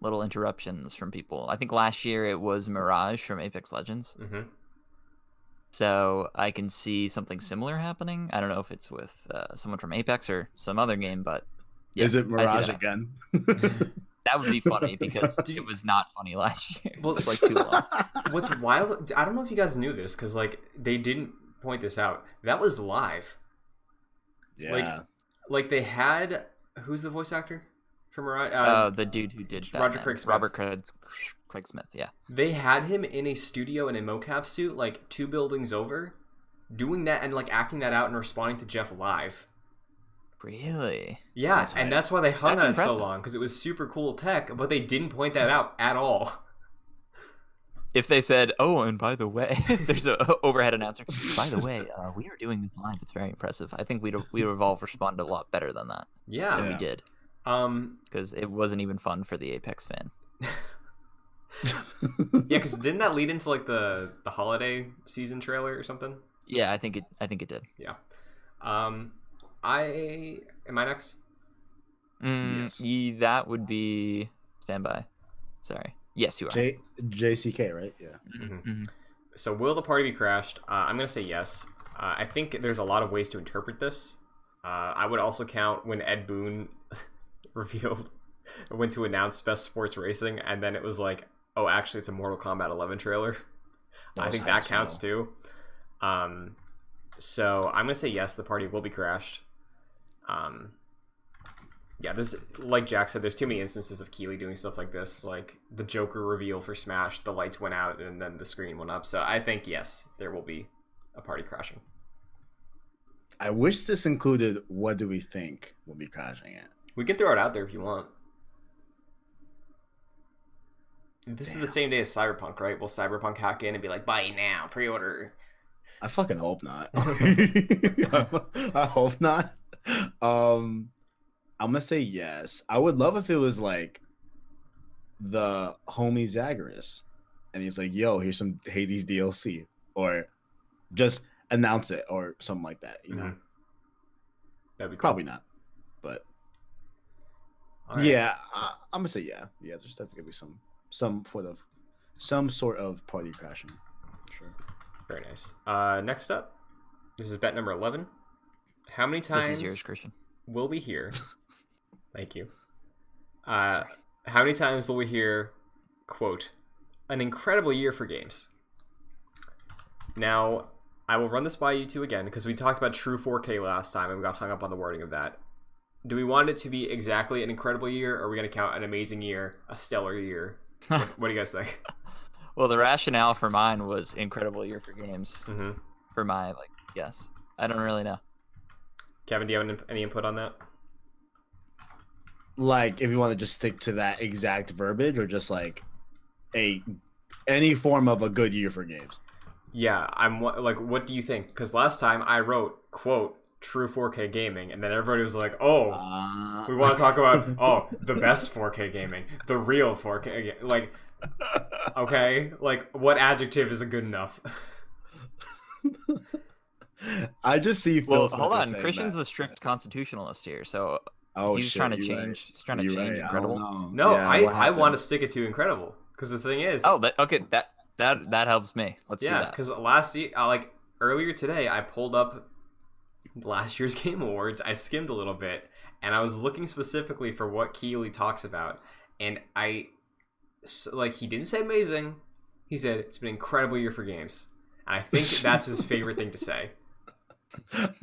little interruptions from people. I think last year it was Mirage from Apex Legends. Mm-hmm. So I can see something similar happening. I don't know if it's with someone from Apex or some other game, but yeah, Is it I see Mirage that. again? That would be funny because it was not funny last year. Well, It's like too long. What's wild, I don't know if you guys knew this, because like they didn't point this out. That was live. Yeah. Like they had, who's the voice actor for Mirage? The dude who did Roger Batman. Craig Smith. Robert Craig Smith, yeah. They had him in a studio in a mocap suit, like 2 buildings over, doing that and like acting that out and responding to Jeff live. Really? Yeah, That's hype. and that's why they hung That's on it so impressive. long, because it was super cool tech, but they didn't point that out at all. If they said, "Oh, and by the way," there's a overhead announcer. By the way, we are doing this live. It's very impressive. I think we'd have all responded a lot better than that. Yeah. Than we did, because it wasn't even fun for the Apex fan. Yeah, because didn't that lead into like the holiday season trailer or something? Yeah, I think it did. Yeah. Am I next? Yes. That would be standby. Sorry. Yes, you are. JCK, right? Yeah. Mm-hmm. So will the party be crashed? I'm gonna say yes. I think there's a lot of ways to interpret this. I would also count when Ed Boon went to announce Best Sports Racing, and then it was like, oh, actually, it's a Mortal Kombat 11 trailer. I think that counts too. So I'm gonna say yes. The party will be crashed. Yeah, this, like Jack said, there's too many instances of Keighley doing stuff like this. Like the Joker reveal for Smash, the lights went out and then the screen went up. So I think yes, there will be a party crashing. I wish this included what do we think will be crashing at. We can throw it out there if you want. This is the same day as Cyberpunk, right? Will Cyberpunk hack in and be like, buy it now, pre-order? I fucking hope not. I hope not. I'm gonna say yes. I would love if it was like the homie Zagreus, and he's like, "Yo, here's some Hades DLC," or just announce it or something like that. You know, Mhm. That'd be cool. probably not, but All right. yeah, I'm gonna say yeah. Yeah, there's definitely gonna be some sort of party crashing. Sure. Very nice. Next up, this is bet number 11. How many times This is yours, Christian. will we hear? Thank you. How many times will we hear, quote, an incredible year for games? Now, I will run this by you two again because we talked about true 4K last time and we got hung up on the wording of that. Do we want it to be exactly an incredible year, or are we going to count an amazing year, a stellar year? What do you guys think? Well, the rationale for mine was incredible year for games. Mm-hmm. For my guess. I don't really know. Kevin, do you have any input on that? Like, if you want to just stick to that exact verbiage, or just like any form of a good year for games. Yeah, I'm like, what do you think? Because last time I wrote, quote, true 4K gaming, and then everybody was like, oh, we want to talk about, the best 4K gaming, the real 4K. Like, okay, like, what adjective isn't good enough? I just see Well, Phil hold Spencer on. saying Christian's that. the strict constitutionalist here, so Oh, he's shit, trying to you're change. right. He's trying to You're change right. incredible. No, Yeah, what I want to happened? stick it to incredible. Because the thing is, Oh, okay. That helps me. Let's do yeah, that. because last year, earlier today, I pulled up last year's Game Awards. I skimmed a little bit, and I was looking specifically for what Keeley talks about, and he didn't say amazing. He said it's been an incredible year for games, and I think that's his favorite thing to say.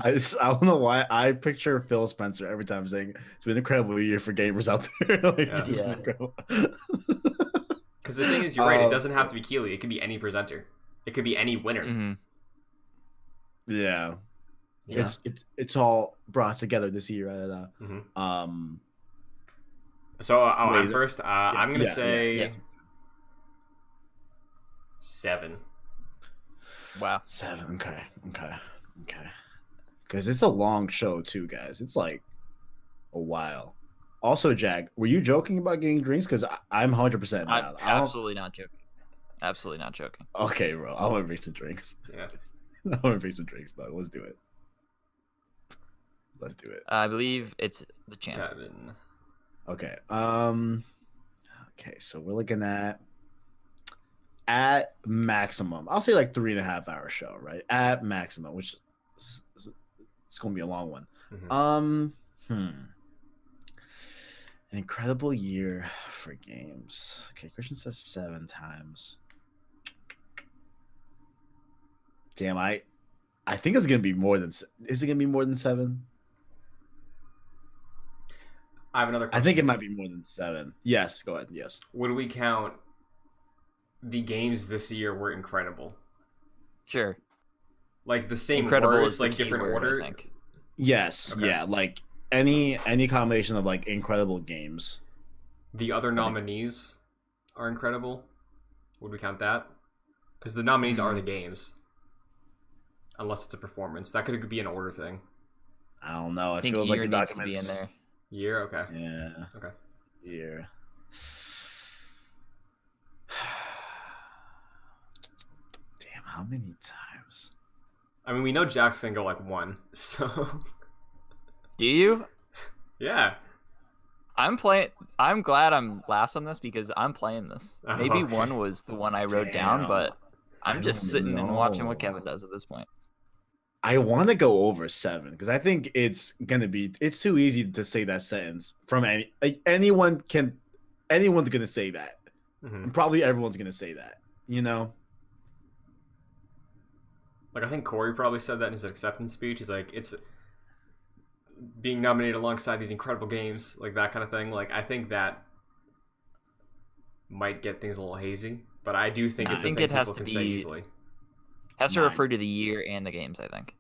I don't know why I picture Phil Spencer every time saying it's been an incredible year for gamers out there. It's been Yeah. incredible. Because the thing is, you're right. It doesn't have to be Keeley. It could be any presenter. It could be any winner. Mm-hmm. Yeah. Yeah. It's all brought together this year. Mhm. So I'm Wait, first. I'm gonna say yeah. 7. Wow. 7. Okay. Because it's a long show too, guys. It's like a while. Also, Jack, were you joking about getting drinks? Because I'm 100% I'm down. absolutely not joking. Absolutely not joking. Okay, bro. I want to bring some drinks. Yeah. I want to bring some drinks, though. Let's do it. I believe it's the champ. 7. Okay. Okay. So we're looking at maximum. I'll say like 3.5 hour show, right? At maximum, which it's gonna be a long one. Mhm. An incredible year for games. Okay, Christian says 7 times. Damn, I think it's gonna be more than. Is it gonna be more than 7? I have another I question. think it might be more than 7. Yes, go ahead. Yes. Would we count the games this year were incredible? Sure. Like the same Incredible words, is the like key different word, order? I think. Yes. Okay. Yeah. Like any combination of like incredible games. The other nominees are incredible. Would we count that? Because the nominees are the games. Unless it's a performance. That could be an order thing. I don't know. I It think feels like year the needs to be in documents. there. Year? Okay. Yeah. Okay. Year. Damn, how many times? I mean, we know Jack's gonna go like 1, so Do you? yeah. I'm glad I'm last on this because I'm playing this. Oh, Maybe okay. 1 was the one I wrote down, Damn. but I'm I just don't sitting and watching what know. Kevin does at this point. I want to go over 7 because I think it's too easy to say that sentence from anyone's gonna say that. Mhm. And probably everyone's gonna say that. You know. Like I think Corey probably said that in his acceptance speech. He's like, it's being nominated alongside these incredible games, like that kind of thing. Like I think that might get things a little hazy, but I do think I it's think a thing it has people to can say be- easily. Has to 9. refer to the year and the games, I think.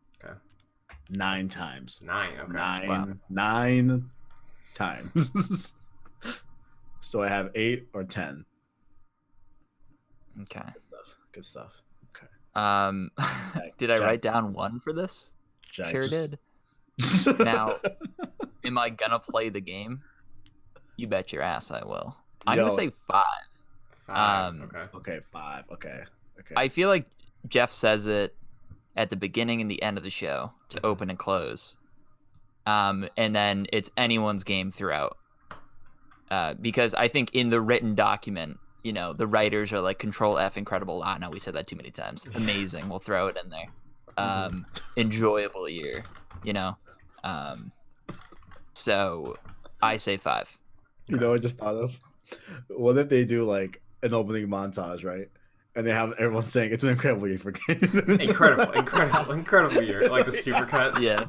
9 times. 9. Okay. 9. Wow. 9 times. So I have 8 or 10. Okay. Good stuff. Okay. Did I Jack. write down 1 for this? Jack, Sure just- did. Now, am I gonna play the game? You bet your ass I will. I'm Yo. gonna say 5. 5. Um, Okay. Okay, 5. Okay. I feel like Jeff says it at the beginning and the end of the show to Mhm. open and close. And then it's anyone's game throughout. Because I think in the written document, the writers are like Control F, incredible. Ah, no, we said that too many times. Amazing. We'll throw it in there. Enjoyable year, So I say 5. You know what I just thought of? What if they do like an opening montage, right? And they have everyone saying it's an incredible year for games. Incredible year. Like the supercut. Yeah.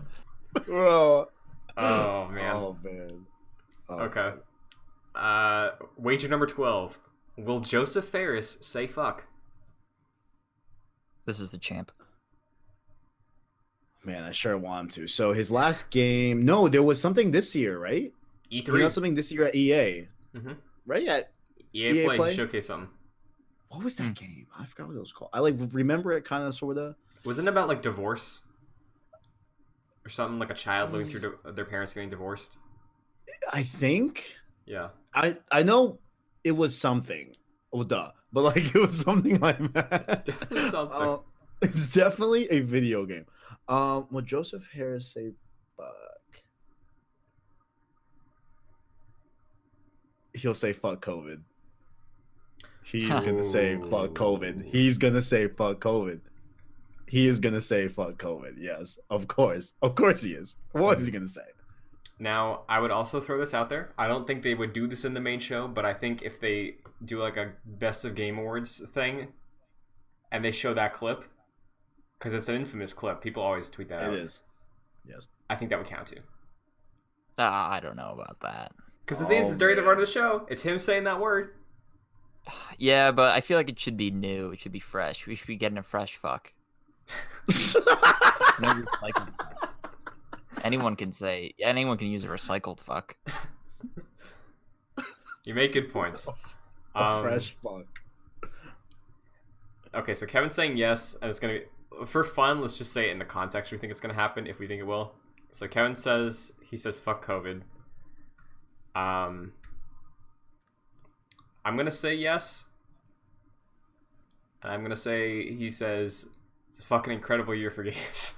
Bro. Oh man. Oh man. Oh, Okay. man. Wager number 12. Will Joseph Ferris say fuck? This is the champ. Man, I sure want him to. So his last game, no, there was something this year, right? He got E3. something this year at EA, Mhm. right? At EA Play, Play? showcase something. what was that game? I forgot what it was called. I like remember it kind of sort of. Wasn't it about like divorce? Or something like a child living through their parents getting divorced? I think Yeah. I know it was something. Oh, duh. But like it was something like that. It's definitely something. It's definitely a video game. Will Joseph Harris say fuck? He'll say fuck COVID. He's gonna say fuck COVID. He's gonna say fuck COVID. He is gonna say fuck COVID. Yes, of course. Of course he is. What is he gonna say? Now, I would also throw this out there. I don't think they would do this in the main show, but I think if they do like a Best of Game Awards thing and they show that clip, because it's an infamous clip, people always tweet that out. It is. Yes. I think that would count too. I don't know about that. Because the thing is, Oh, it's during the man. part of the show. It's him saying that word. Yeah, but I feel like it should be new. It should be fresh. We should be getting a fresh fuck. No recycled fucks. Anyone can use a recycled fuck. You make good points. A fresh fuck. Okay, so Kevin's saying yes, and it's gonna be for fun. Let's just say it in the context we think it's gonna happen, if we think it will. So Kevin says fuck COVID. I'm gonna say yes, and I'm gonna say he says it's a fucking incredible year for games.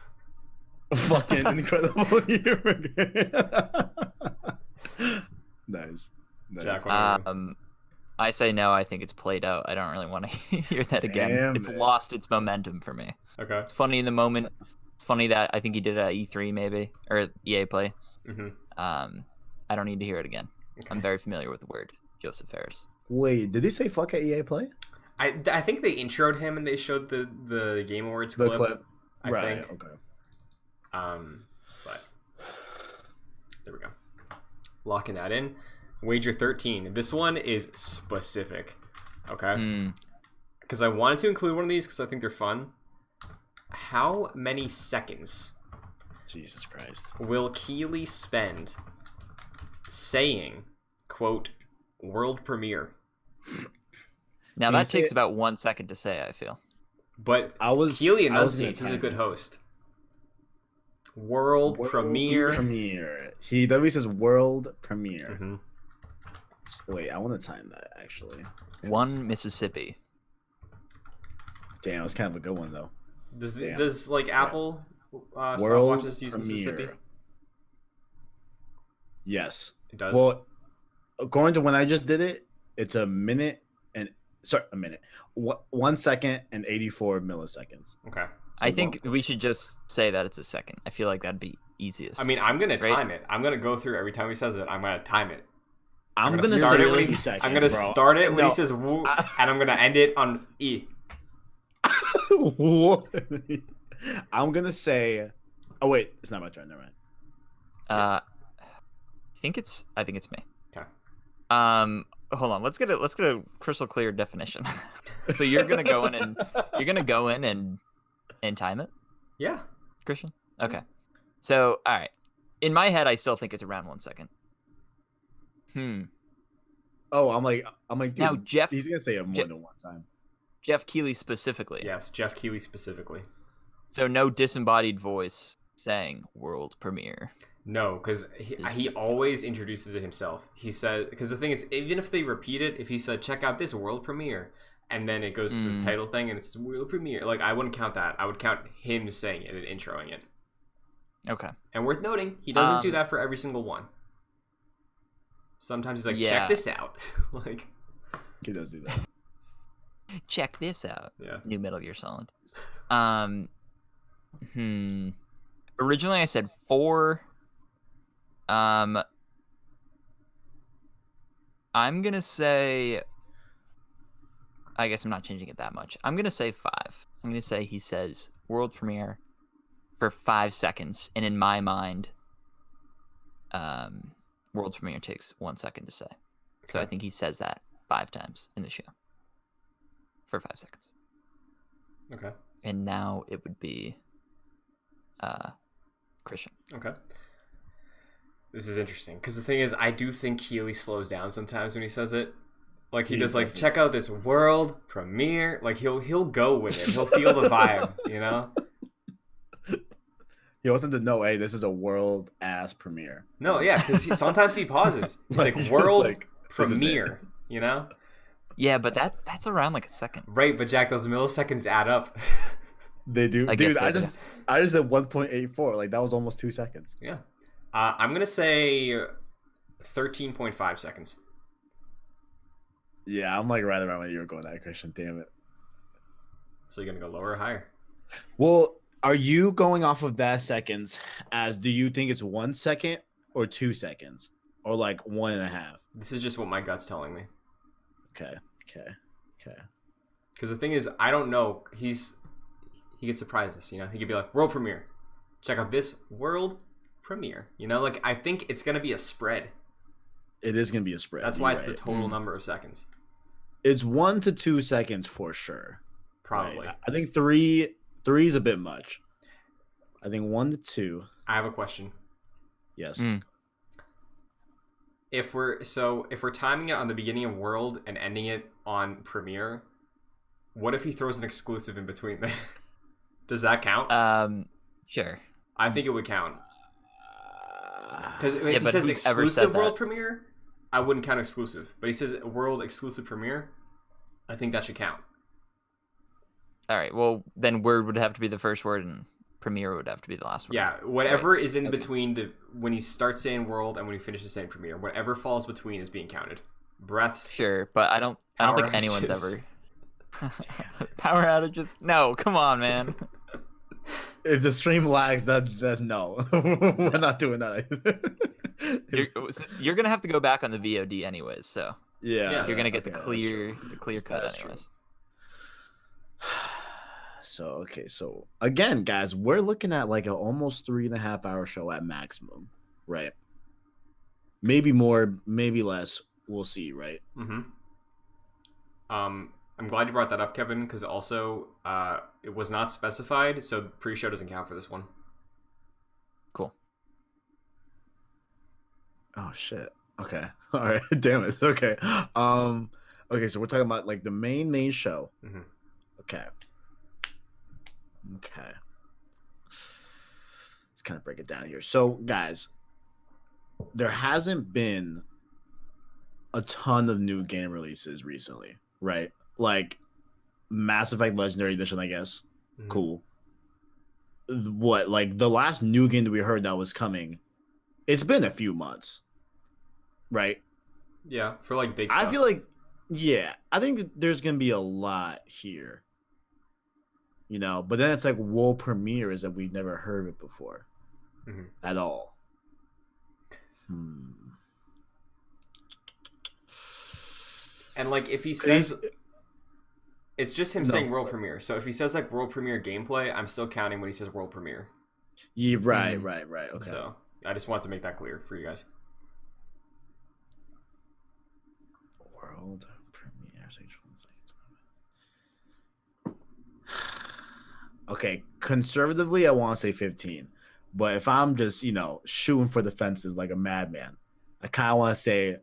A fucking incredible year. Nice. Jack, what do you I say no. I think it's played out. I don't really want to hear that again. Damn It's it. lost its momentum for me. Okay. It's funny in the moment. It's funny that I think he did it at E3 maybe or EA Play. Mm-hmm. I don't need to hear it again. Okay. I'm very familiar with the word Joseph Ferris. Wait, did he say fuck at EA Play? I think they introed him and they showed the Game Awards The clip. clip. I Right. think. Okay. But there we go. Locking that in. Wager 13. This one is specific. Okay. Because I wanted to include one of these because I think they're fun. How many seconds Jesus Christ. will Keeley spend saying, quote, world premiere? Now Can that you say takes it- about 1 second to say. I feel. But Keeley enunciates. He's a good host. World premiere. He literally says world premiere. Mhm. Wait, I want to time that actually. 1 Mississippi. Damn, it's kind of a good one though. Damn. Does like Apple World stopwatches use premiere. Mississippi? Yes. It does. Well, according to when I just did it, it's a minute. 1 second and 84 milliseconds. Okay. I think we should just say that it's a second. I feel like that'd be easiest. I mean, I'm gonna Right? time it. I'm gonna go through every time he says it. I'm gonna time it. I'm gonna start say it when 2 seconds. I'm gonna bro. start it when No. he says woo, and I'm gonna end it on E. What? I'm gonna say. Oh wait, it's not my turn. Never mind. I think it's me. Okay. Hold on. Let's get a crystal clear definition. So you're gonna go in and time it, Yeah. Christian? Okay. So all right. In my head, I still think it's around 1 second. Oh, I'm like, dude, Now Jeff he's gonna say it more than one time. Jeff Keighley specifically. Yes, Jeff Keighley specifically. So no disembodied voice saying world premiere. No, because he always introduces it himself. He said, because the thing is, even if they repeat it, if he said, check out this world premiere, and then it goes to the title thing and it's world premiere, like, I wouldn't count that. I would count him saying it and introing it. Okay. And worth noting, he doesn't do that for every single one. Sometimes he's like, check this out. Like, he does do that. Check this out. Yeah. New Metal Gear Solid. Originally I said 4. I'm gonna say, I guess I'm not changing it that much. I'm gonna say 5. I'm gonna say he says world premiere for 5 seconds, and in my mind, world premiere takes 1 second to say. So I think he says that 5 times in the show for 5 seconds. Okay. And now it would be Christian. Okay. This is interesting because the thing is, I do think Keighley slows down sometimes when he says it. Like he does, like, check out this world premiere. Like he'll go with it. He'll feel the vibe, you know. He wants them to know, hey, this is a world ass premiere. No, yeah, because sometimes he pauses. He's like world premiere, you know. Yeah, but that's around like a second. Right, but Jack, those milliseconds add up. They do, dude. I just said 1.84. Like that was almost 2 seconds. Yeah. I'm gonna say 13.5 seconds. Yeah, I'm like right around when you were going that, Christian. Damn it. So you're gonna go lower or higher? Well, are you going off of that seconds as do you think it's 1 second or 2 seconds or like 1.5? This is just what my gut's telling me. Okay. Because the thing is, I don't know. He could surprise us, you know. He could be like, world premiere. Check out this world premiere. You know, like I think it's gonna be a spread. It is gonna be a spread. That's why it's the total number of seconds. It's 1 to 2 seconds for sure. Probably. Right? I think three is a bit much. I think 1 to 2. I have a question. Yes. If we're timing it on the beginning of world and ending it on premiere, what if he throws an exclusive in between there? Does that count? Sure. I think it would count. Because if he but says who's exclusive ever world said premiere, I wouldn't count exclusive. But he says world exclusive premiere, I think that should count. All right. Well, then word would have to be the first word, and premiere would have to be the last word. Yeah, whatever is in between when he starts saying world and when he finishes saying premiere, whatever falls between is being counted. Breaths. Sure, but I don't Power think anyone's outages. ever power outages. No, come on, man. If the stream lags, that no, we're not doing that. You're gonna have to go back on the VOD anyways, so Yeah, you're gonna get okay, the clear cut That's true. anyways. So again, guys, we're looking at like an almost 3.5 hour show at maximum, right? Maybe more, maybe less. We'll see, right? Mm-hmm. I'm glad you brought that up, Kevin, because also it was not specified, so pre-show doesn't count for this one. Cool. Oh shit. Okay. All right. Damn it. Okay. Okay. So we're talking about like the main show. Mm-hmm. Okay. Let's kind of break it down here. So, guys, there hasn't been a ton of new game releases recently, right? Like Mass Effect Legendary Edition, I guess. Mm-hmm. Cool. What, like the last new game that we heard that was coming, it's been a few months, right? Yeah, for like big stuff. I feel like, yeah, I think that there's going to be a lot here. You know, but then it's like world premieres that we've never heard of it before at all. And like if he says it's just him saying world premiere. So if he says like world premiere gameplay, I'm still counting when he says world premiere. Yeah, right. Okay. So I just want to make that clear for you guys. World premiere. Okay, conservatively, I want to say 15. But if I'm just, shooting for the fences like a madman, I kind of want to say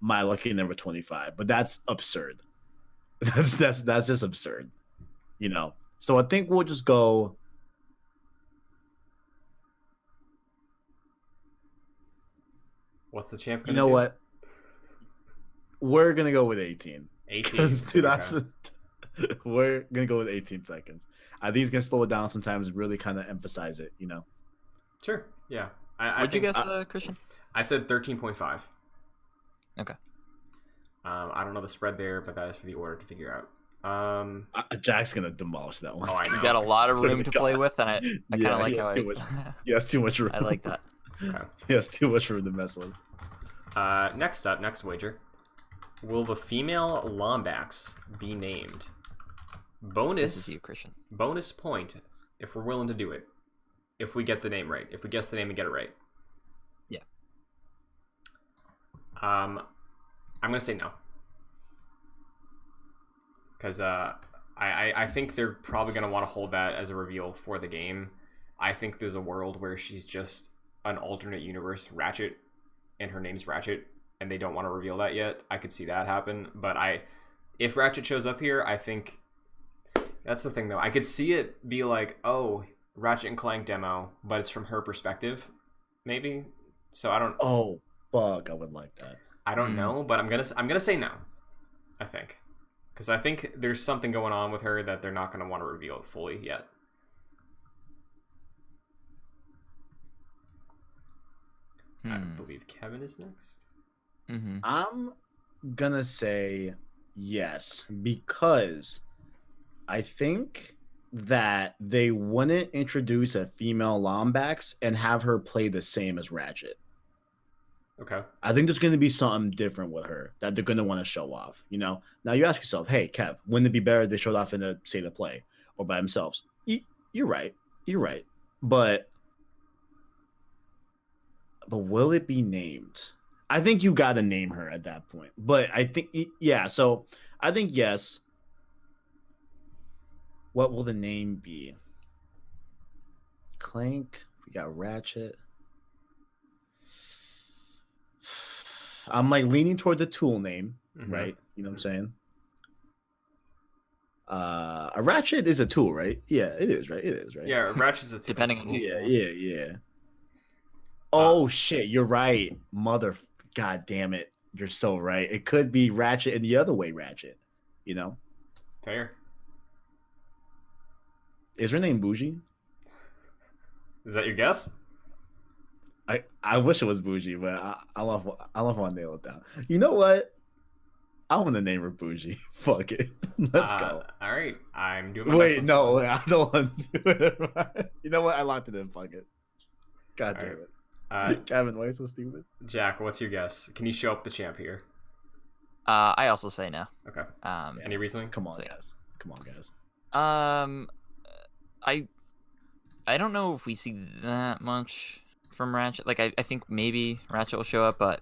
my lucky number 25. But that's absurd. That's just absurd, you know. So I think we'll just go. What's the champ You gonna know do? what? We're gonna go with 18. 18. Dude, Okay. we're gonna go with 18 seconds. I think he's gonna slow it down sometimes and really kind of emphasize it, you know. Sure. Yeah. I What'd you think guess, Christian? I said 13.5. Okay. I don't know the spread there, but that is for the order to figure out. Jack's gonna demolish that one. Oh, I know. You got a lot of Swear room to to play God. with, and I kind Yeah, of like he has how too much. He has too much room. I like that. Okay. He has too much room to mess with. Next up, next wager. Will the female Lombax be named? This is you, Christian. Bonus point if we're willing to do it. If we get the name right. If we guess the name and get it right. Yeah. I'm gonna say no. Because I think they're probably gonna want to hold that as a reveal for the game. I think there's a world where she's just an alternate universe Ratchet, and her name's Ratchet, and they don't want to reveal that yet. I could see that happen, but if Ratchet shows up here, I think that's the thing though. I could see it be like, oh, Ratchet and Clank demo, but it's from her perspective, maybe. So I don't. Oh fuck, I would like that. I don't know, but I'm gonna say no. I think, because I think there's something going on with her that they're not gonna want to reveal fully yet. I believe Kevin is next. Mm-hmm. I'm gonna say yes because I think that they wouldn't introduce a female Lombax and have her play the same as Ratchet. Okay. I think there's going to be something different with her that they're going to want to show off. You know, now you ask yourself, hey, Kev, wouldn't it be better if they showed off in a state of play or by themselves? You're right. You're right. But will it be named? I think you got to name her at that point. But I think, yeah. So I think yes. What will the name be? Clank. We got Ratchet. I'm like leaning toward the Tool name, right? You know what I'm saying? A Ratchet is a tool, right? Yeah, it is, right? It is, right? Yeah, Ratchet's a Depending on who. Yeah. Oh shit, you're right, mother. God damn it, you're so right. It could be Ratchet and the other way, Ratchet. You know? Fair. Is her name Bougie? Is that your guess? I wish it was Bougie, but I love want to nail it down. You know what? I want to name her Bougie. Fuck it. Let's go. All right, I'm doing my Wait, best. no, I don't want to do it. You know what? I locked it in. Fuck it. God damn it. Kevin, why are you so stupid? Jack, what's your guess? Can you show up the champ here? I also say no. Okay. Um, Any reasoning? Come on, So, yeah. guys. Come on, guys. I don't know if we see that much from Ratchet. Like I think maybe Ratchet will show up, but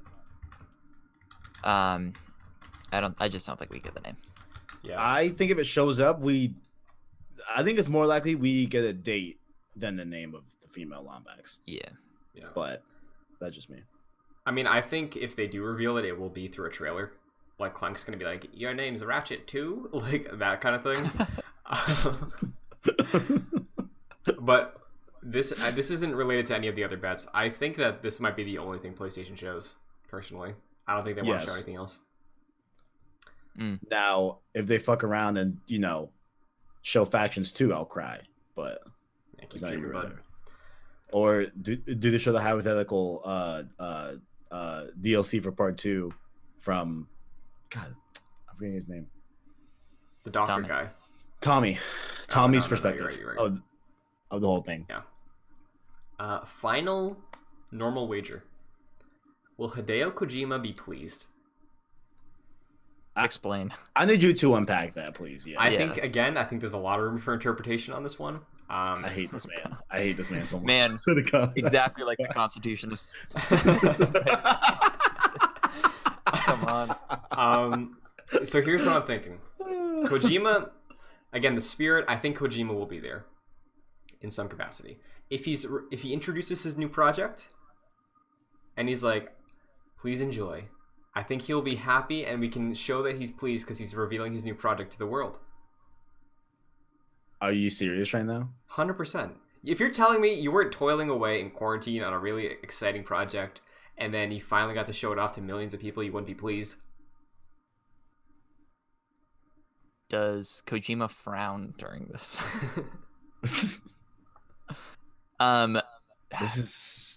I just don't think we get the name. Yeah. I think if it shows up, I think it's more likely we get a date than the name of the female Lombax. Yeah. But that's just me. I mean, I think if they do reveal it, it will be through a trailer. Like Clank's gonna be like, "Your name's Ratchet too," like that kind of thing. But this isn't related to any of the other bets. I think that this might be the only thing PlayStation shows. Personally, I don't think they want to show anything else. Now, if they fuck around and show factions too, I'll cry. But Yeah, it's not even really. Or do they show the hypothetical DLC for part 2 from I'm forgetting his name. The doctor Tommy. guy. Tommy's no, perspective you're right. of the whole thing. Yeah. Final normal wager. Will Hideo Kojima be pleased? Explain. I need you to unpack that, please. Yeah. I think there's a lot of room for interpretation on this one. I hate this man. I hate this man so much. Man, For the comments. exactly like the Constitution is. Come on. So here's what I'm thinking. Kojima, again, the spirit. I think Kojima will be there in some capacity. If he introduces his new project, and he's like, "Please enjoy I think he'll be happy, and we can show that he's pleased because he's revealing his new project to the world. Are you serious right now? 100%. If you're telling me you weren't toiling away in quarantine on a really exciting project, and then you finally got to show it off to millions of people, you wouldn't be pleased. Does Kojima frown during this?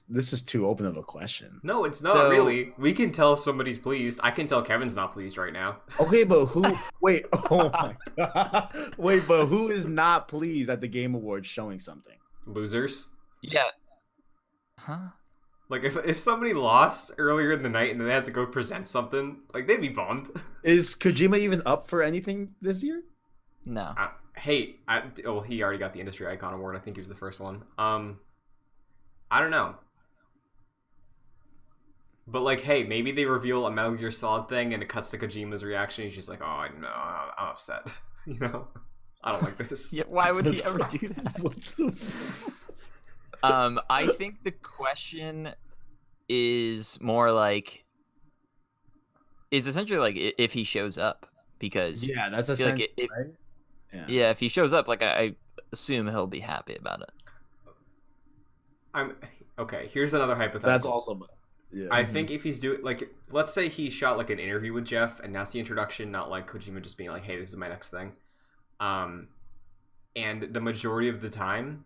This is too open of a question. No, it's not So- really. We can tell if somebody's pleased. I can tell Kevin's not pleased right now. Okay, but who? Wait, oh my god! Wait, but who is not pleased at the Game Awards showing something? Losers. Yeah. Huh? Like, if somebody lost earlier in the night and then they had to go present something, like, they'd be bummed. Is Kojima even up for anything this year? No. He already got the Industry Icon Award. I think he was the first one. I don't know. But, like, hey, maybe they reveal a Metal Gear Solid thing and it cuts to Kojima's reaction. He's just like, oh, no, I'm upset. You know? I don't like this. Yeah, why would he ever do that? What the I think the question is more like, is essentially like if he shows up, because Yeah, that's I a feel like sense, it, right? yeah, if he shows up, like I assume he'll be happy about it. Okay, here's another hypothetical. That's also, yeah. I think if he's doing, like, let's say he shot like an interview with Jeff, and that's the introduction, not like Kojima just being like, "Hey, this is my next thing," and the majority of the time,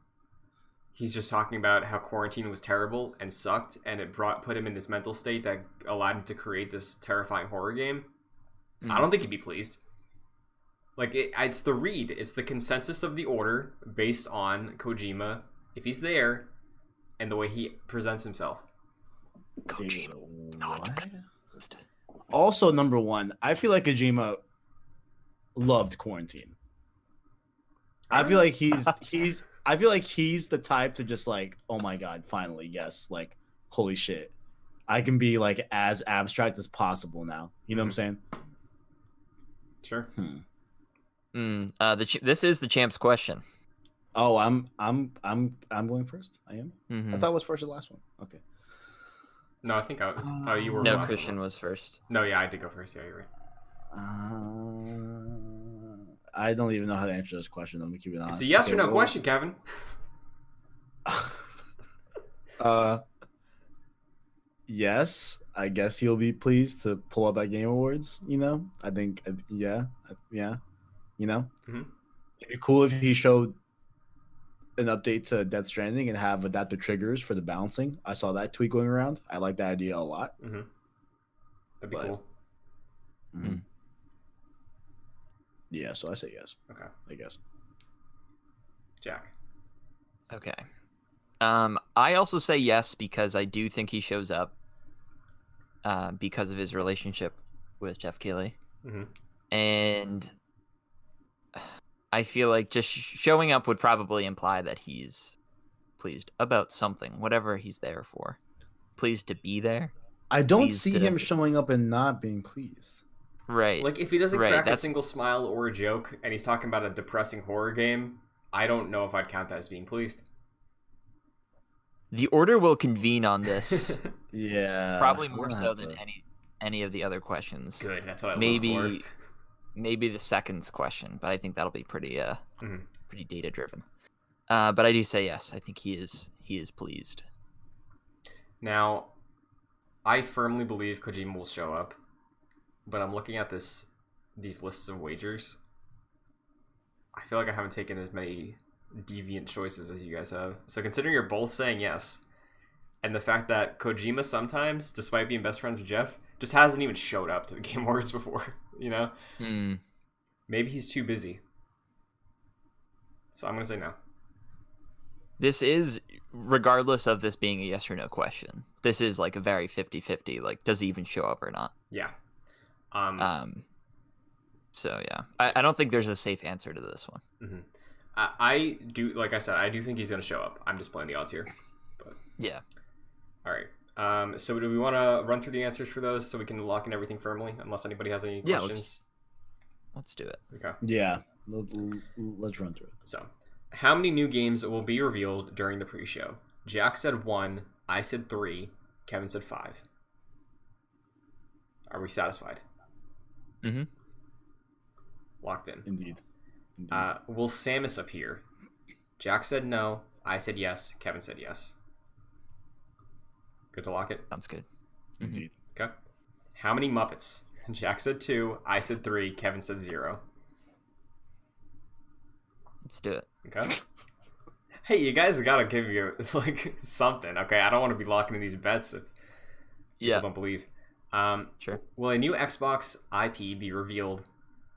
he's just talking about how quarantine was terrible and sucked, and it put him in this mental state that allowed him to create this terrifying horror game. I don't think he'd be pleased. Like, it's the read, it's the consensus of the order based on Kojima, if he's there, and the way he presents himself. Kojima, not What? Also, number one, I feel like Kojima loved quarantine. I feel like I feel like he's the type to just like, oh my god, finally, yes, like, holy shit, I can be like as abstract as possible now. You know what I'm saying? Sure. This is the champ's question. Oh, I'm going first. I am. Mhm. I thought it was first or last one. Okay. No, I think you were. No, last Christian one. was first. No, yeah, I did go first. Yeah, you're right. I don't even know how to answer this question. Let me keep it honest. It's a yes Okay, or no well, question, Kevin. Yes, I guess he'll be pleased to pull up at Game Awards. You know, I think, yeah. You know, Mhm. it'd be cool if he showed an update to Death Stranding and have adaptive triggers for the balancing. I saw that tweet going around. I like that idea a lot. Mm-hmm. That'd be But- cool. Mhm. Yeah, so I say yes. Okay, I guess. Jack. Okay. I also say yes because I do think he shows up because of his relationship with Jeff Keighley. Mm-hmm. And I feel like just showing up would probably imply that he's pleased about something, whatever he's there for. Pleased to be there. I don't Pleased see to- him showing up and not being pleased. Right. Like, if he doesn't Right, crack a that's- single smile or a joke, and he's talking about a depressing horror game, I don't know if I'd count that as being pleased. The order will convene on this Yeah. probably I'm more gonna so have than to- any of the other questions. Good, that's what I look Maybe for. maybe the second's question, but I think that'll be pretty Mhm. pretty data driven. But I do say yes. I think he is pleased. Now, I firmly believe Kojima will show up, but I'm looking at these lists of wagers. I feel like I haven't taken as many deviant choices as you guys have. So considering you're both saying yes, and the fact that Kojima sometimes, despite being best friends with Jeff, just hasn't even showed up to the Game Awards before, you know? Maybe he's too busy. So I'm going to say no. This is, regardless of this being a yes or no question, this is like a very 50-50. Like, does he even show up or not? Yeah. So yeah, I don't think there's a safe answer to this one. Mm-hmm. I do, like I said, I do think he's going to show up. I'm just playing the odds here. But Yeah. all right. So do we want to run through the answers for those so we can lock in everything firmly, unless anybody has any Yeah, questions? Let's do it. Okay. Yeah. Let's run through it. So, how many new games will be revealed during the pre-show? Jack said 1, I said 3, Kevin said 5. Are we satisfied? Mm-hmm. Locked in. Indeed. Will Samus appear? Jack said no. I said yes. Kevin said yes. Good to lock it? Sounds good. Indeed. Okay. How many Muppets? Jack said 2. I said 3. Kevin said 0. Let's do it. Okay. Hey, you guys gotta give you like something. Okay, I don't want to be locking in these bets if people don't believe. Sure. Will a new Xbox IP be revealed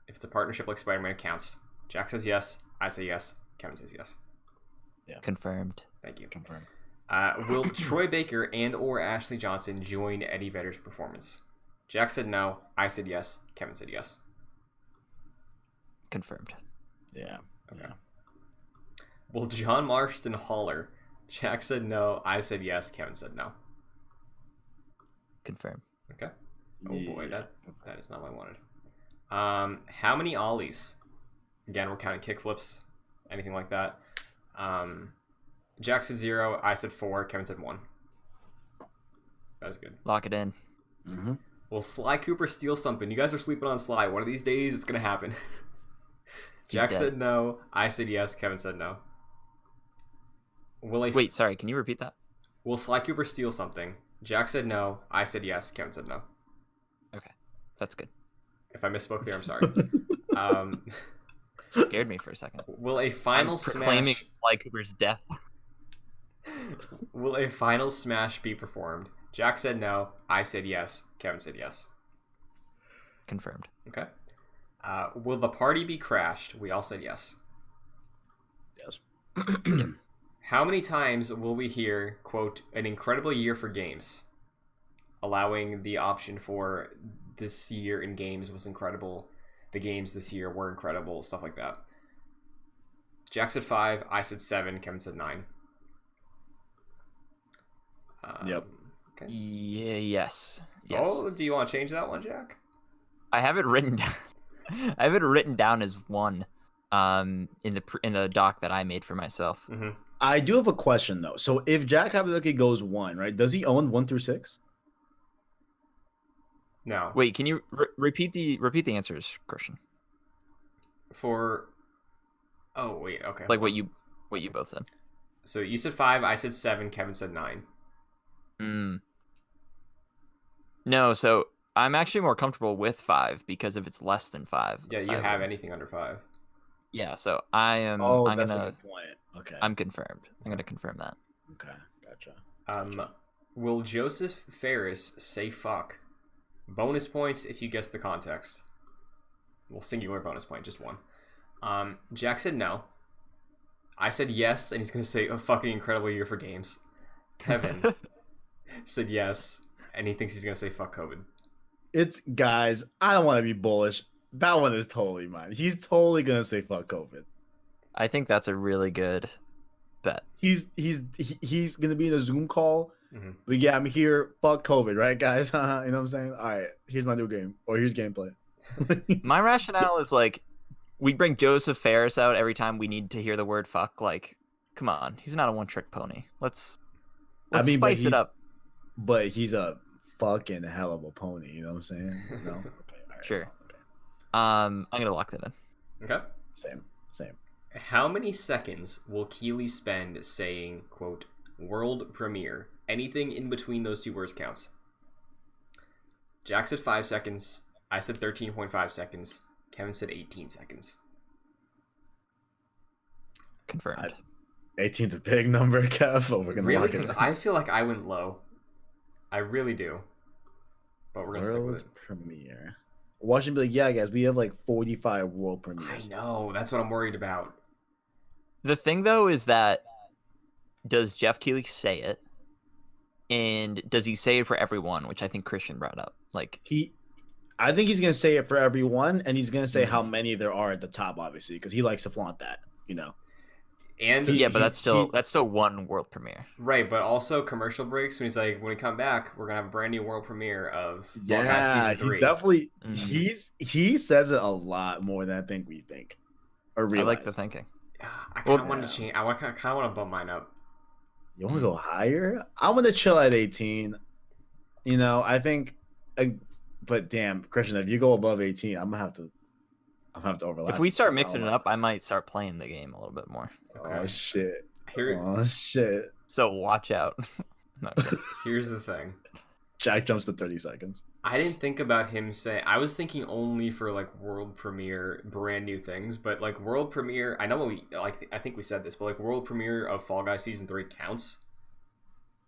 if it's a partnership like Spider-Man counts? Jack says yes. I say yes. Kevin says yes. Yeah. Confirmed. Thank you. Confirmed. Will Troy Baker and or Ashley Johnson join Eddie Vedder's performance? Jack said no. I said yes. Kevin said yes. Confirmed. Yeah. Okay. Yeah. Will John Marston holler? Jack said no. I said yes. Kevin said no. Confirmed. Okay. Oh boy, Yeah. that is not what I wanted. How many ollies? Again, we're counting kickflips, anything like that. Jack said 0. I said 4. Kevin said 1. That was good. Lock it in. Mm-hmm. Will Sly Cooper steal something? You guys are sleeping on Sly. One of these days, it's gonna happen. Jack dead. said no. I said yes. Kevin said no. Wait, sorry. Can you repeat that? Will Sly Cooper steal something? Jack said no. I said yes. Kevin said no. Okay, that's good. If I misspoke there, I'm sorry. Scared me for a second. Will a final I'm proclaiming smash? Sly Cooper's death. Will a final smash be performed? Jack said no. I said yes. Kevin said yes. Confirmed. Okay. Will the party be crashed? We all said yes. Yes. How many times will we hear, quote, an incredible year for games? Allowing the option for this year in games was incredible. The games this year were incredible. Stuff like that. Jack said 5. I said 7. Kevin said 9. Yep. Okay. Yeah. Yes. Yes. Oh, do you want to change that one, Jack? I have it written down. I have it written down as 1, in the doc that I made for myself. Mm-hmm. I do have a question though. So if Jack Habaduki goes 1, right? Does he own 1 through 6? No. Wait, can you repeat the answers, Christian? For. Oh wait. Okay. Like what you both said. So you said 5. I said 7. Kevin said 9. No, so I'm actually more comfortable with 5 because if it's less than 5, Yeah, you have anything under 5. Yeah, so I am. Oh, I'm that's a gonna. good point. Okay. I'm confirmed. I'm gonna confirm that. Okay. Gotcha. Will Joseph Ferris say fuck? Bonus points if you guess the context. Well, singular bonus point, just 1. Jack said no. I said yes, and he's gonna say a fucking incredible year for games. Kevin said yes, and he thinks he's gonna say fuck COVID. It's guys. I don't want to be bullish. That one is totally mine. He's totally gonna say fuck COVID. I think that's a really good bet. He's gonna be in a Zoom call. Mm-hmm. But yeah, I'm here. Fuck COVID, right, guys? You know what I'm saying? All right, here's my new game, or here's gameplay. My rationale is like, we bring Joseph Ferris out every time we need to hear the word fuck. Like, come on, he's not a one-trick pony. Let's but spice it up. But he's a fucking hell of a pony. You know what I'm saying? No. Okay, all right, Sure. Okay. I'm gonna lock that in. Okay. Same. How many seconds will Keeley spend saying, quote, world premiere? Anything in between those two words counts. Jack said 5 seconds. I said 13.5 seconds. Kevin said 18 seconds. Confirmed. 18's a big number, Kev. But we're gonna Really? lock it Because in. I feel like I went low. I really do. But we're going to stick with World it. premiere. Watching be like, yeah, guys, we have like 45 world I premieres. know. That's what I'm worried about. The thing though is that, does Jeff Keighley say it, and does he say it for everyone? Which I think Christian brought up. Like I think he's gonna say it for everyone, and he's gonna say how many there are at the top, obviously, because he likes to flaunt that, you know. And yeah, but that's still one world premiere. right, but also commercial breaks when he's like, when we come back, we're gonna have a brand new world premiere of Fall Guys Yeah, season 3. he definitely Mhm. he says it a lot more than I think we think or I realize. like the thinking. I kind of want to change. I kind of want to bump mine up. You want to go higher? I'm gonna chill at 18. You know, I think But damn, Christian, if you go above 18, I'm gonna have to overlap. If we start mixing it up, I might start playing the game a little bit more. Okay. Oh shit. Here, Oh shit. So watch out. No, I'm kidding. here's the thing. Jack jumps to 30 seconds. I didn't think about him saying. I was thinking only for like world premiere, brand new things. But like world premiere, I know what we like. I think we said this, but like world premiere of Fall Guys season 3 counts.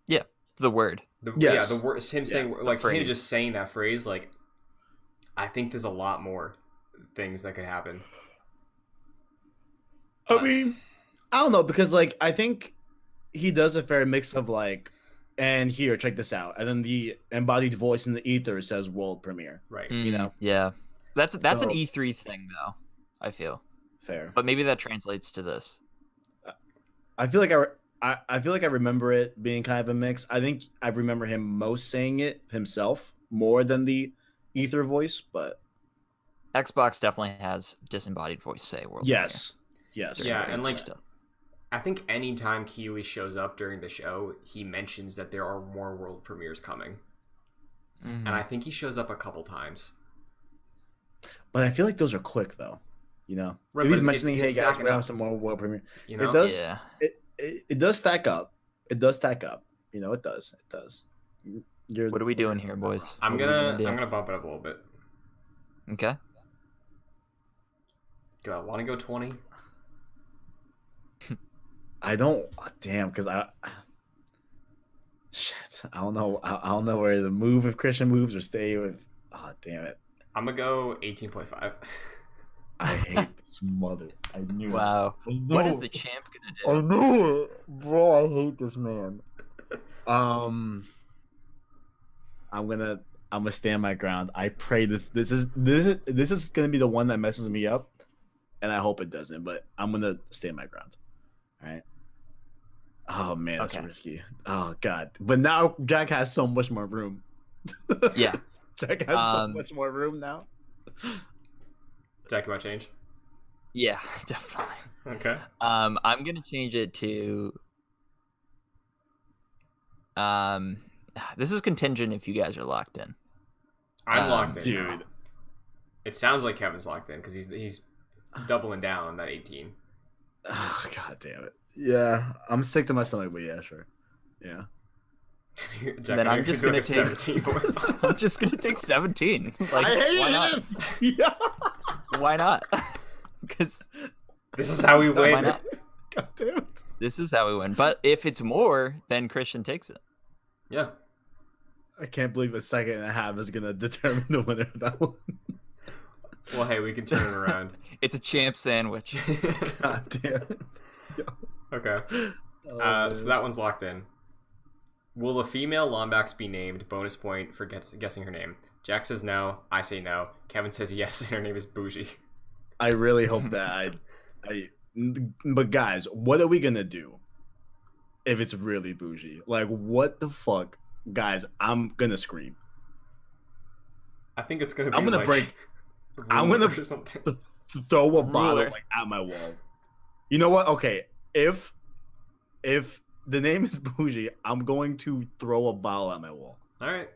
Yeah, the word. Yes. Yeah, the word. Him saying the like him phrase. just saying that phrase. Like, I think there's a lot more things that could happen. I mean, I don't know, because like I think he does a fair mix of like, and here, check this out, and then the embodied voice in the ether says world premiere. Right. You know? Yeah, that's an So- E3 thing though. I feel, Fair. but maybe that translates to this. I feel like I feel like I remember it being kind of a mix. I think I remember him most saying it himself more than the ether voice, but Xbox definitely has disembodied voice say world. yes. Yes. Yeah, premiere and, like, stuff. I think anytime Kiwi shows up during the show, he mentions that there are more world premieres coming, Mhm. and I think he shows up a couple times. But I feel like those are quick though. You know? Right, If he's but mentioning, it's hey guys, stacking we up. have some more world premiere. You know, It does Yeah. it does stack up. It does stack up. You know, it does. It does. You're, What are we doing here, boys? I'm What are we gonna bump it up a little bit. do? Okay. Do I want to go 20? I don't damn because shit. I don't know. I don't know where to move if Christian moves or stay with. Oh damn it! I'm gonna go 18.5. I hate this mother. I knew. Wow. It. I What knew is the it. champ I gonna do? knew it, bro. I hate this man. I'm gonna stand my ground. I pray this is gonna be the one that messes me up, and I hope it doesn't. But I'm gonna stand my ground. All right. Oh man, that's Okay. risky. Oh god. But now Jack has so much more room. Yeah. Jack has so Um, much more room now. Jack, you want to change? Yeah, definitely. Okay. I'm gonna change it to. This is contingent if you guys are locked in. I'm locked in, Dude. now. It sounds like Kevin's locked in because he's doubling down on that 18. Oh god damn it. Yeah, I'm sick to my stomach, but yeah, sure. Yeah. Jack, Then I I'm think just you're gonna going take. 17.5. I'm just gonna take 17. Like, I hate why not? him. Yeah. Why not? Because This is how we why win. not? God damn it. This is how we win. But if it's more, then Christian takes it. Yeah. I can't believe a second and a half is gonna determine the winner of that one. Well, hey, we can turn it around. It's a champ sandwich. God damn it. Okay. Oh, So that one's locked in. Will a female Lombax be named? Bonus point for guessing her name. Jack says no. I say no. Kevin says yes, and her name is Bougie. I really hope that but guys, what are we gonna do if it's really bougie? Like, what the fuck, guys? I'm gonna scream. I think it's gonna be. I'm gonna like, break- I'm gonna- or something. Throw a bottle Ruler. like at my wall. You know what? Okay, if the name is bougie, I'm going to throw a bottle at my wall All right,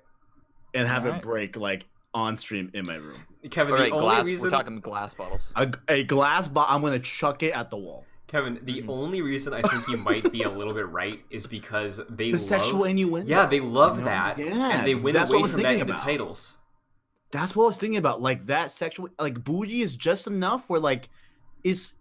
and have Alright. it break like on stream in my room. Kevin. All The right, only glass. reason We're talking glass bottles. A glass bottle. I'm gonna chuck it at the wall. Kevin, the Mhm. only reason I think you might be a little bit right is because they The love sexual innuendo. Yeah, they love You know? that, Yeah, and they win that's what I away was from that thinking in the about. titles. That's what I was thinking about. Like that sexual, like bougie is just enough where like, is,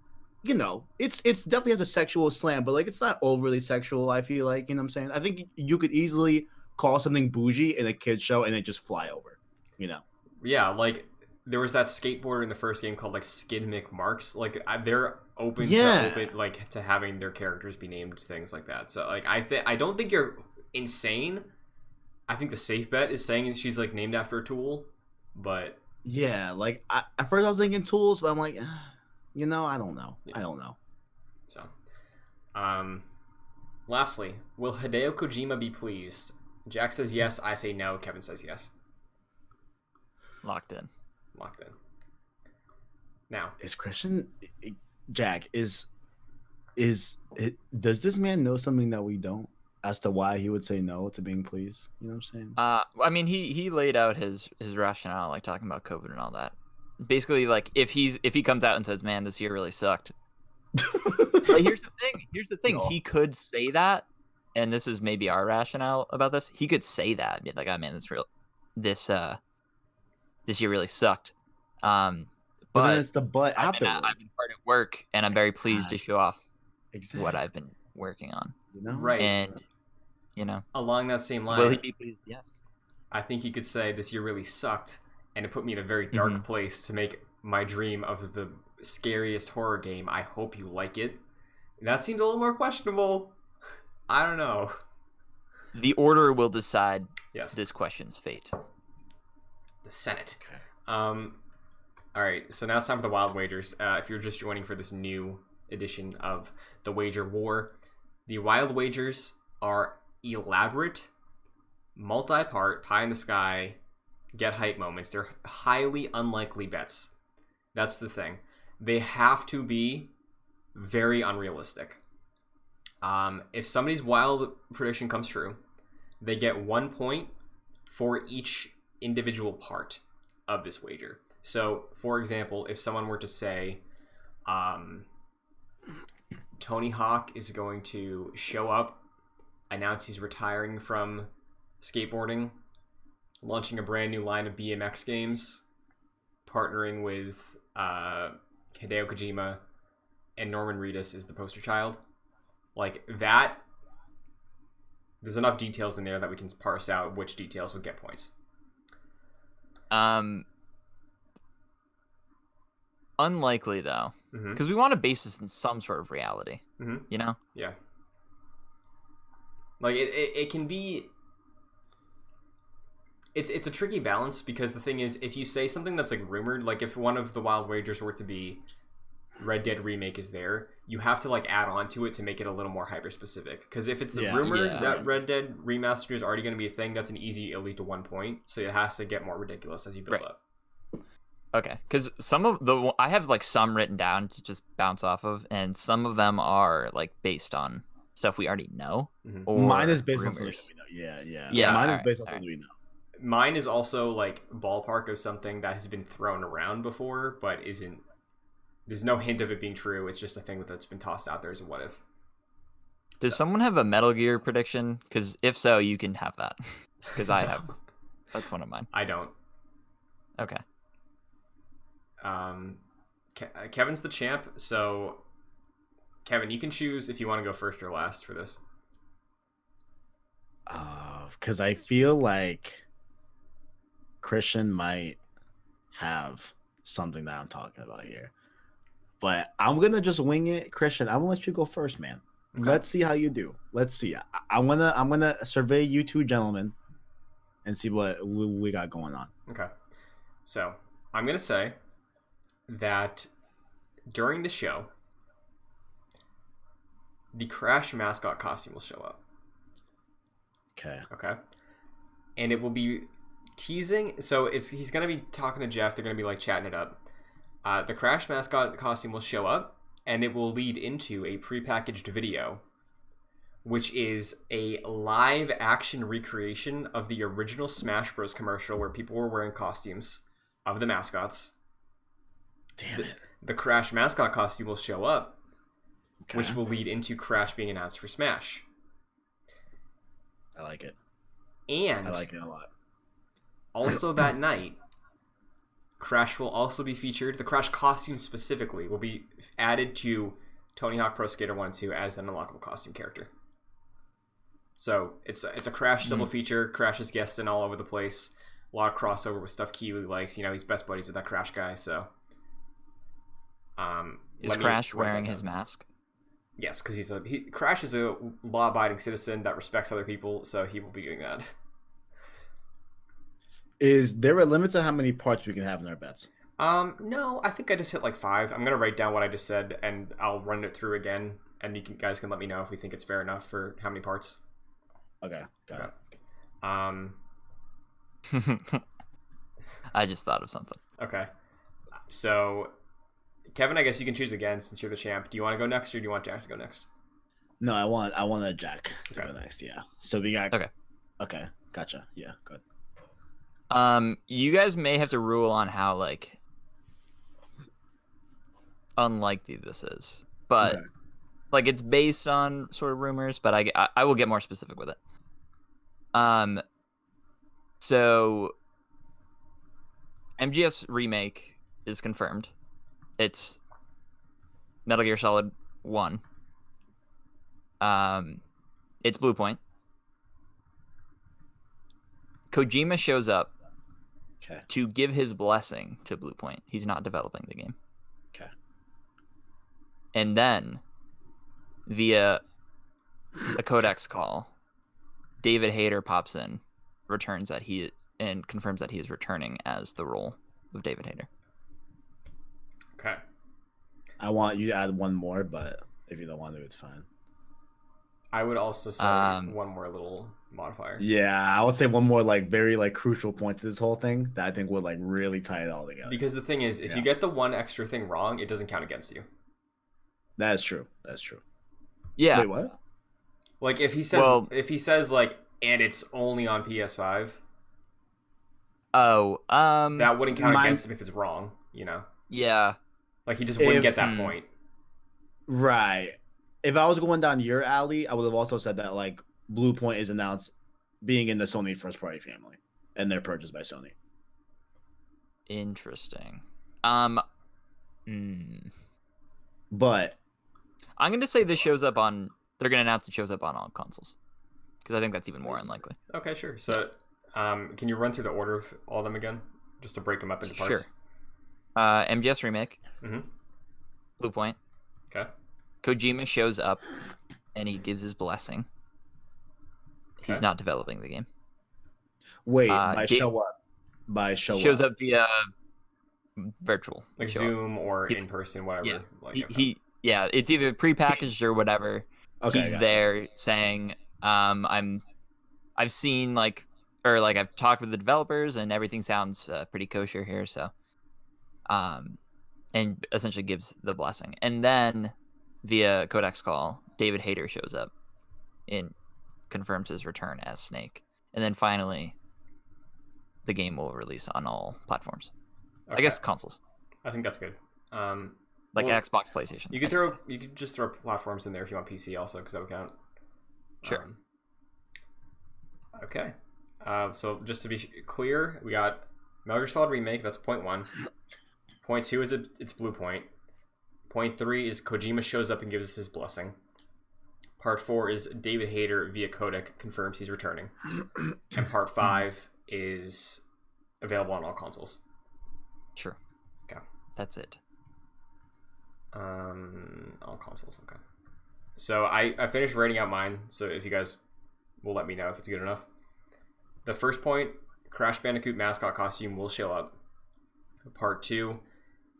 you know, it's definitely has a sexual slant, but like it's not overly sexual. I feel like, you know what I'm saying. I think you could easily call something bougie in a kids show and it just fly over, you know. Yeah, like there was that skateboarder in the first game called like Skid McMarks. Like they're open to having their characters be named things like that. So like I don't think you're insane. I think the safe bet is saying she's like named after a tool, but Yeah, like at first I was thinking tools, but I'm like, you know, I don't know. Yeah. I don't know. so. Lastly, will Hideo Kojima be pleased? Jack says yes. I say no. Kevin says yes. Locked in. Locked in. Now, Is Christian Jack is it? Does this man know something that we don't? as to why he would say no to being pleased. You know what I'm saying? I mean, he laid out his rationale, like talking about COVID and all that. Basically, like if he comes out and says, "Man, this year really sucked." But here's the thing. Here's the thing. No. He could say that, and this is maybe our rationale about this. He could say that, and be like, "Oh man, this year really sucked." But But then it's the but I've afterwards. been hard at work, and I'm very pleased to show off Exactly. what I've been working on. You know? Right. And Along that same so line, will he be pleased? Yes. I think he could say this year really sucked, and it put me in a very dark Mhm. place to make my dream of the scariest horror game. I hope you like it. That seems a little more questionable. I don't know. The order will decide Yes. this question's fate. The Senate. Okay. All right, so now it's time for the Wild Wagers. If you're just joining for this new edition of the Wager War, the Wild Wagers are elaborate, multi-part, pie in the sky, get hype moments. They're highly unlikely bets. That's the thing. They have to be very unrealistic. If somebody's wild prediction comes true, they get 1 point for each individual part of this wager. So, for example, if someone were to say, Tony Hawk is going to show up, announce he's retiring from skateboarding, launching a brand new line of BMX games, partnering with Hideo Kojima, and Norman Reedus is the poster child. Like that, there's enough details in there that we can parse out which details would get points. Unlikely though, because we want to base this in some sort of reality. You know? Yeah. Like it can be. It's a tricky balance because the thing is, if you say something that's like rumored, like if one of the Wild Wagers were to be Red Dead Remake is there, you have to like add on to it to make it a little more hyper specific. Because if it's rumored that Red Dead Remastered is already going to be a thing, that's an easy at least a 1 point. So it has to get more ridiculous as you build up. Okay, because I have like some written down to just bounce off of, and some of them are like based on stuff we already know. Or mine is based on rumors. something we know. Yeah. Yeah, Mine is alright, based on something we know. Mine is also like ballpark of something that has been thrown around before, but isn't. There's no hint of it being true. It's just a thing that's been tossed out there as a what if. Does someone have a Metal Gear prediction? Because if so, you can have that. Because I have. That's one of mine. I don't. Okay. Kevin's the champ, so Kevin, you can choose if you want to go first or last for this. Because I feel like Christian might have something that I'm talking about here, but I'm gonna just wing it. Christian, I'm gonna let you go first, man. Okay. Let's see how you do. Let's see. I'm gonna survey you two gentlemen and see what we got going on. Okay, so I'm gonna say that during the show, the Crash mascot costume will show up. Okay, and it will be teasing. So he's gonna be talking to Jeff. They're gonna be like chatting it up. The Crash mascot costume will show up, and it will lead into a prepackaged video, which is a live action recreation of the original Smash Bros. Commercial where people were wearing costumes of the mascots. Damn it. The Crash mascot costume will show up, which will lead into Crash being announced for Smash. I like it. And I like it a lot. Also that night, Crash will also be featured. The Crash costume specifically will be added to Tony Hawk Pro Skater 1 and 2 as an unlockable costume character. So it's a Crash double feature. Crash is guesting all over the place. A lot of crossover with stuff Kiwi likes. You know, he's best buddies with that Crash guy. So, is Crash wearing his mask? Yes, because Crash is a law-abiding citizen that respects other people, so he will be doing that. Is there a limit to how many parts we can have in our bets? No, I think I just hit like 5. I'm gonna write down what I just said, and I'll run it through again, and guys can let me know if we think it's fair enough for how many parts. Okay, got it. I just thought of something. Okay, so Kevin, I guess you can choose again since you're the champ. Do you want to go next, or do you want Jack to go next? No, I want a Jack to Okay. go next. Yeah. So we got. Okay. Okay. Gotcha. Yeah. Good. You guys may have to rule on how like unlikely this is, but Okay. like it's based on sort of rumors, but I will get more specific with it. So MGS Remake is confirmed. It's Metal Gear Solid 1. It's Blue Point. Kojima shows up Okay. to give his blessing to Blue Point. He's not developing the game. Okay. And then, via a codex call, David Hayter pops in, and confirms that he is returning as the role of David Hayter. Okay. I want you to add one more, but if you don't want to, it's fine. I would also say one more little modifier. Yeah, I would say one more like very like crucial point to this whole thing that I think would like really tie it all together. Because the thing is, if you get the one extra thing wrong, it doesn't count against you. That is true. That's true. Yeah. Wait, what? Like if he says like, and it's only on PS5, Oh, that wouldn't count Mine- against him if it's wrong. You know, yeah. like he just wouldn't If- get that point. Right. If I was going down your alley, I would have also said that like Blue Point is announced being in the Sony first party family and they're purchased by Sony. Interesting. But I'm going to say this shows up on... They're going to announce it shows up on all consoles. Because I think that's even more unlikely. Okay, sure. So, can you run through the order of all of them again, just to break them up into parts? Sure. MGS Remake. Mhm. Blue Point. Okay. Kojima shows up and he gives his blessing. He's Okay. not developing the game. wait, by Dave- show up. By show Shows up. up via virtual. Like show up. Zoom or He- in person, whatever. Yeah. Like, He, okay. yeah, it's either prepackaged or whatever. Okay. He's got it. there saying, I've seen like, or like I've talked with the developers and everything sounds pretty kosher here. So, and essentially gives the blessing. And then via codex call, David Hayter shows up and confirms his return as Snake. And then finally, the game will release on all platforms. I Okay. guess consoles, I think that's good. like Well, Xbox, PlayStation. You could just throw platforms in there if you want PC also, because that would count. Sure. Okay. So just to be clear, we got Metal Gear Solid Remake. That's point 1. Point 2 is it's Blue Point. Point 3 is Kojima shows up and gives us his blessing. Part 4 is David Hayter via codec confirms he's returning, and part 5 is available on all consoles. Sure. Okay. That's it. All consoles. Okay. So I finished writing out mine. So if you guys will let me know if it's good enough. The first point, Crash Bandicoot mascot costume will show up. Part 2,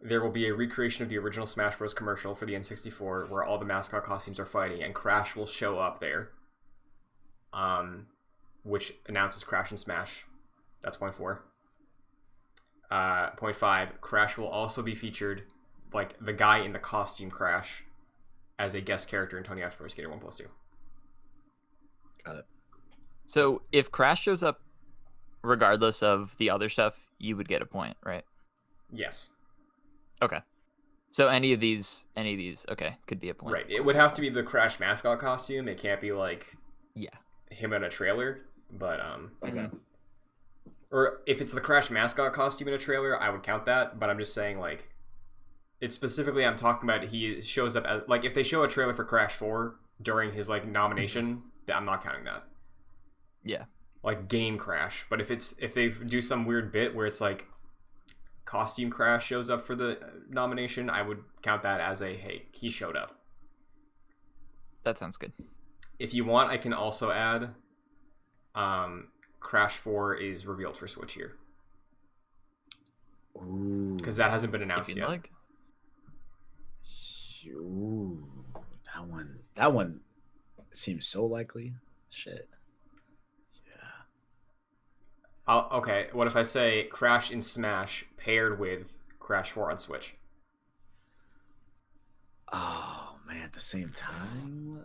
there will be a recreation of the original Smash Bros. Commercial for the N64 where all the mascot costumes are fighting, and Crash will show up there. Which announces Crash and Smash. That's point 4. Point 5, Crash will also be featured, like the guy in the costume Crash, as a guest character in Tony Hawk's Pro Skater 1+2. Got it. So if Crash shows up, regardless of the other stuff, you would get a point, right? Yes. Okay. So any of these, okay, could be a point. Right. It would have to be the Crash mascot costume. It can't be like Yeah. him in a trailer, but Okay. or if it's the Crash mascot costume in a trailer, I would count that, but I'm just saying like it's specifically I'm talking about he shows up as like if they show a trailer for Crash 4 during his like nomination, I'm not counting that. Yeah. Like game Crash, but if they do some weird bit where it's like costume Crash shows up for the nomination, I would count that as a hey, he showed up. That sounds good. If you want, I can also add Crash 4 is revealed for Switch here. Ooh. Because that hasn't been If announced you'd yet. like. Ooh. That one seems so likely. Shit. Okay, what if I say Crash in Smash paired with Crash 4 on Switch? Oh man, at the same time,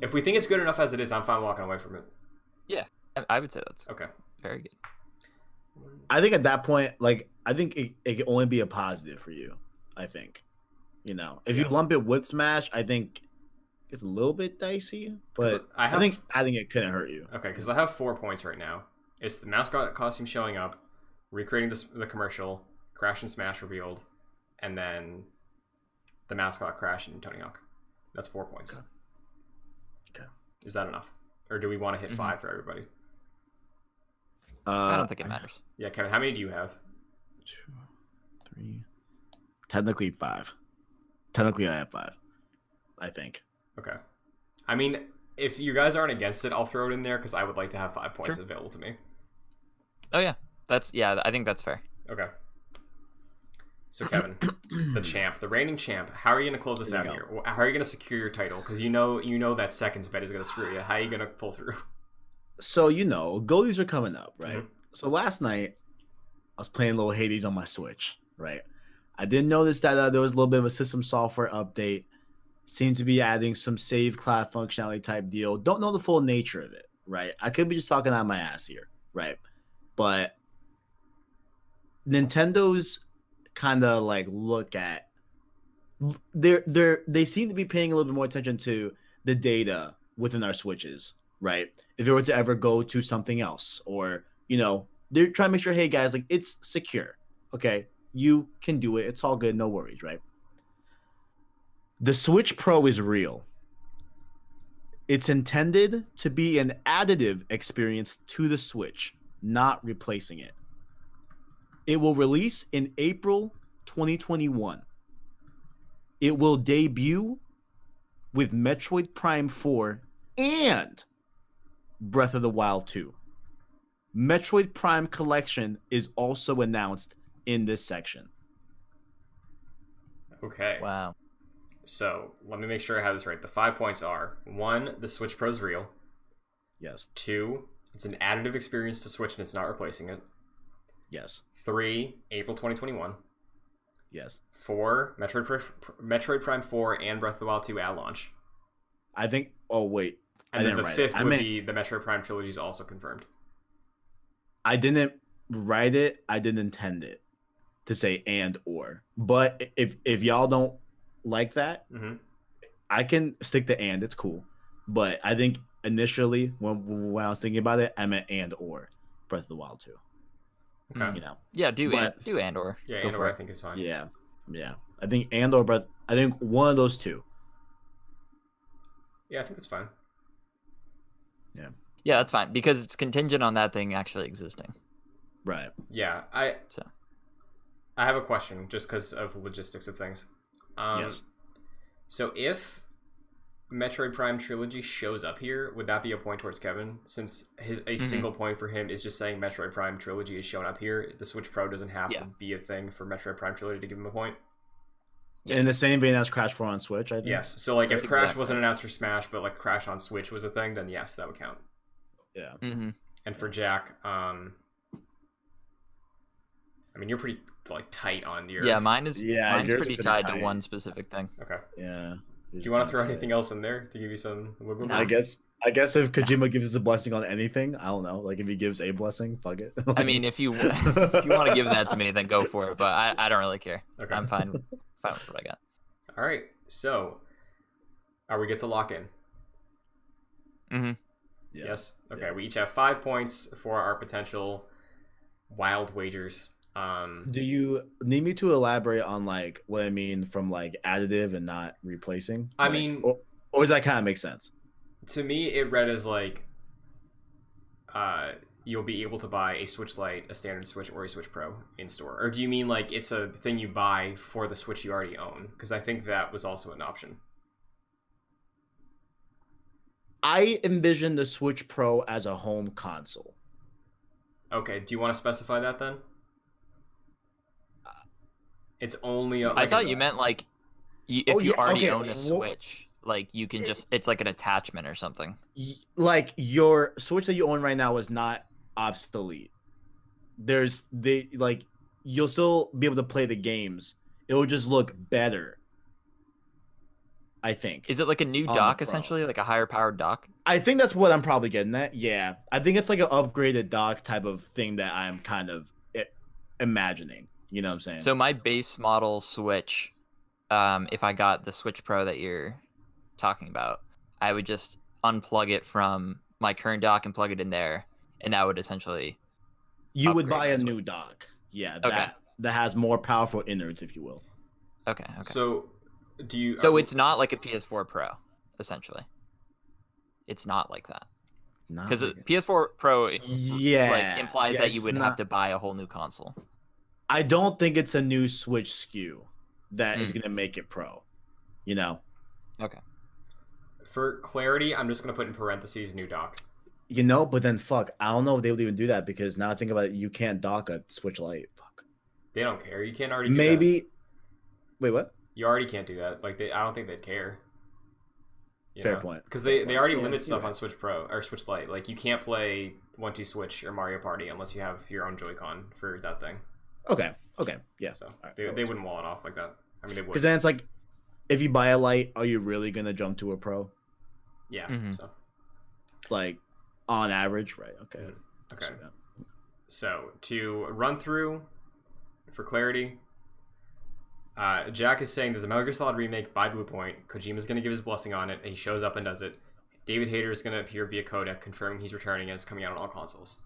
If we think it's good enough as it is, I'm fine walking away from it. Yeah, I would say that's Okay. very good. I think at that point, like, I think it can only be a positive for you. I think, if you Yeah. lump it with Smash, I think it's a little bit dicey, but I think it couldn't hurt you. Okay, because I have 4 points right now. It's the mascot costume showing up, recreating the commercial, Crash and Smash revealed, and then the mascot Crash and Tony Hawk. That's 4 points. Okay. Is that enough? Or do we want to hit 5 for everybody? I don't think it matters. Yeah, Kevin, how many do you have? 2, 3, technically 5. Technically, I have 5. I think. Okay. I mean, if you guys aren't against it, I'll throw it in there because I would like to have 5 points Sure. available to me. Oh yeah, I think that's fair. Okay. So Kevin, the champ, the reigning champ, how are you going to close this out here? How are you going to secure your title? Because you know that seconds bet is going to screw you. How are you going to pull through? So goalies are coming up, right? Mhm. So last night, I was playing a little Hades on my Switch, right? I did notice that there was a little bit of a system software update. Seems to be adding some save cloud functionality type deal. Don't know the full nature of it, right? I could be just talking out my ass here, right? But Nintendo's kind of like look at they seem to be paying a little bit more attention to the data within our Switches, right? If it were to ever go to something else, or they're trying to make sure, hey guys, like, it's secure. Okay, you can do it. It's all good. No worries, right? The Switch Pro is real. It's intended to be an additive experience to the Switch, not replacing it. It will release in April 2021. It will debut with Metroid Prime 4 and Breath of the Wild 2. Metroid Prime Collection is also announced in this section. Okay. Wow. So let me make sure I have this right. The 5 points are: 1, the Switch Pro is real. Yes. 2, it's an additive experience to Switch and it's not replacing it. Yes. 3, April 2021. Yes. 4, Metroid Prime 4 and Breath of the Wild 2 at launch. I think. Oh wait. And then the 5th would be the Metroid Prime trilogy is also confirmed. I didn't write it. I didn't intend it to say and or. But if y'all don't like that, I can stick the and. It's cool. But I think initially when I was thinking about it, I meant and or Breath of the Wild 2. Okay. Yeah, do and or. Yeah, Go and for or it. I think is fine. Yeah. I think and or Breath. I think one of those two. Yeah, I think that's fine. Yeah, that's fine because it's contingent on that thing actually existing. Right. Yeah, I So have a question just because of logistics of things. Yes. So if Metroid Prime trilogy shows up here, would that be a point towards Kevin? Since a single point for him is just saying Metroid Prime trilogy is shown up here, the Switch Pro doesn't have to be a thing for Metroid Prime trilogy to give him a point. In the same vein as Crash 4 on Switch, I think. Yes. So like if Crash Exactly. wasn't announced for Smash, but like Crash on Switch was a thing, then yes, that would count. Yeah. And for Jack, I mean, you're pretty like tight on your. yeah, mine's yours is pretty tied to one specific thing. Okay. Yeah. Do you want to throw anything else in there to give you some wiggle room? I guess if Kojima gives us a blessing on anything, I don't know. Like if he gives a blessing, fuck it. I mean, if you want to give that to me, then go for it. But I don't really care. Okay. I'm fine with what I got. All right. So, are we good to lock in? Mm-hmm. Yeah. Yes. Okay. Yeah. We each have 5 points for our potential wild wagers. Do you need me to elaborate on like what I mean from like additive and not replacing? I Like, mean, or does that kind of make sense? to me, it read as like, you'll be able to buy a Switch Lite, a standard Switch, or a Switch Pro in store. Or do you mean like it's a thing you buy for the Switch you already own? Because I think that was also an option. I envision the Switch Pro as a home console. Okay. Do you want to specify that then? It's only. I thought you meant like if you already own a well, Switch, like you can just it's like an attachment or something. Like your Switch that you own right now is not obsolete. You'll still be able to play the games. It will just look better. I think. Is it like a new On the dock Pro. essentially, like a higher powered dock? I think that's what I'm probably getting at. Yeah, I think it's like an upgraded dock type of thing that I'm kind of imagining. You know what I'm saying? So my base model Switch, if I got the Switch Pro that you're talking about, I would just unplug it from my current dock and plug it in there, and that would essentially you would upgrade buy my a Switch. new dock. Yeah, Okay. that has more powerful innards, if you will. Okay. So, do you? So it's not like a PS4 Pro, essentially. It's not like that. Because PS4 Pro like implies that you would have to buy a whole new console. I don't think it's a new Switch SKU that is going to make it Pro. You know? Okay. For clarity, I'm just going to put in parentheses new dock. You know, but then fuck, I don't know if they would even do that because now I think about it, you can't dock a Switch Lite. Fuck. They don't care. You can't already do Maybe. that. Wait, what? You already can't do that. Like I don't think they'd care. Fair point. Because they already Yeah, limit stuff right. on Switch Pro or Switch Lite. Like you can't play 1-2 Switch or Mario Party unless you have your own Joy-Con for that thing. Okay. Yeah. So Right, they wouldn't wall it off like that. I mean, they would. Because then it's like, if you buy a Lite, are you really gonna jump to a Pro? Yeah. Mhm. So Like, on average, right? Okay. okay. See that. So to run through, for clarity, Jack is saying there's a Metal Gear Solid remake by Bluepoint. Kojima's going to give his blessing on it, and he shows up and does it. David Hayter is going to appear via codec, confirming he's returning and it's coming out on all consoles.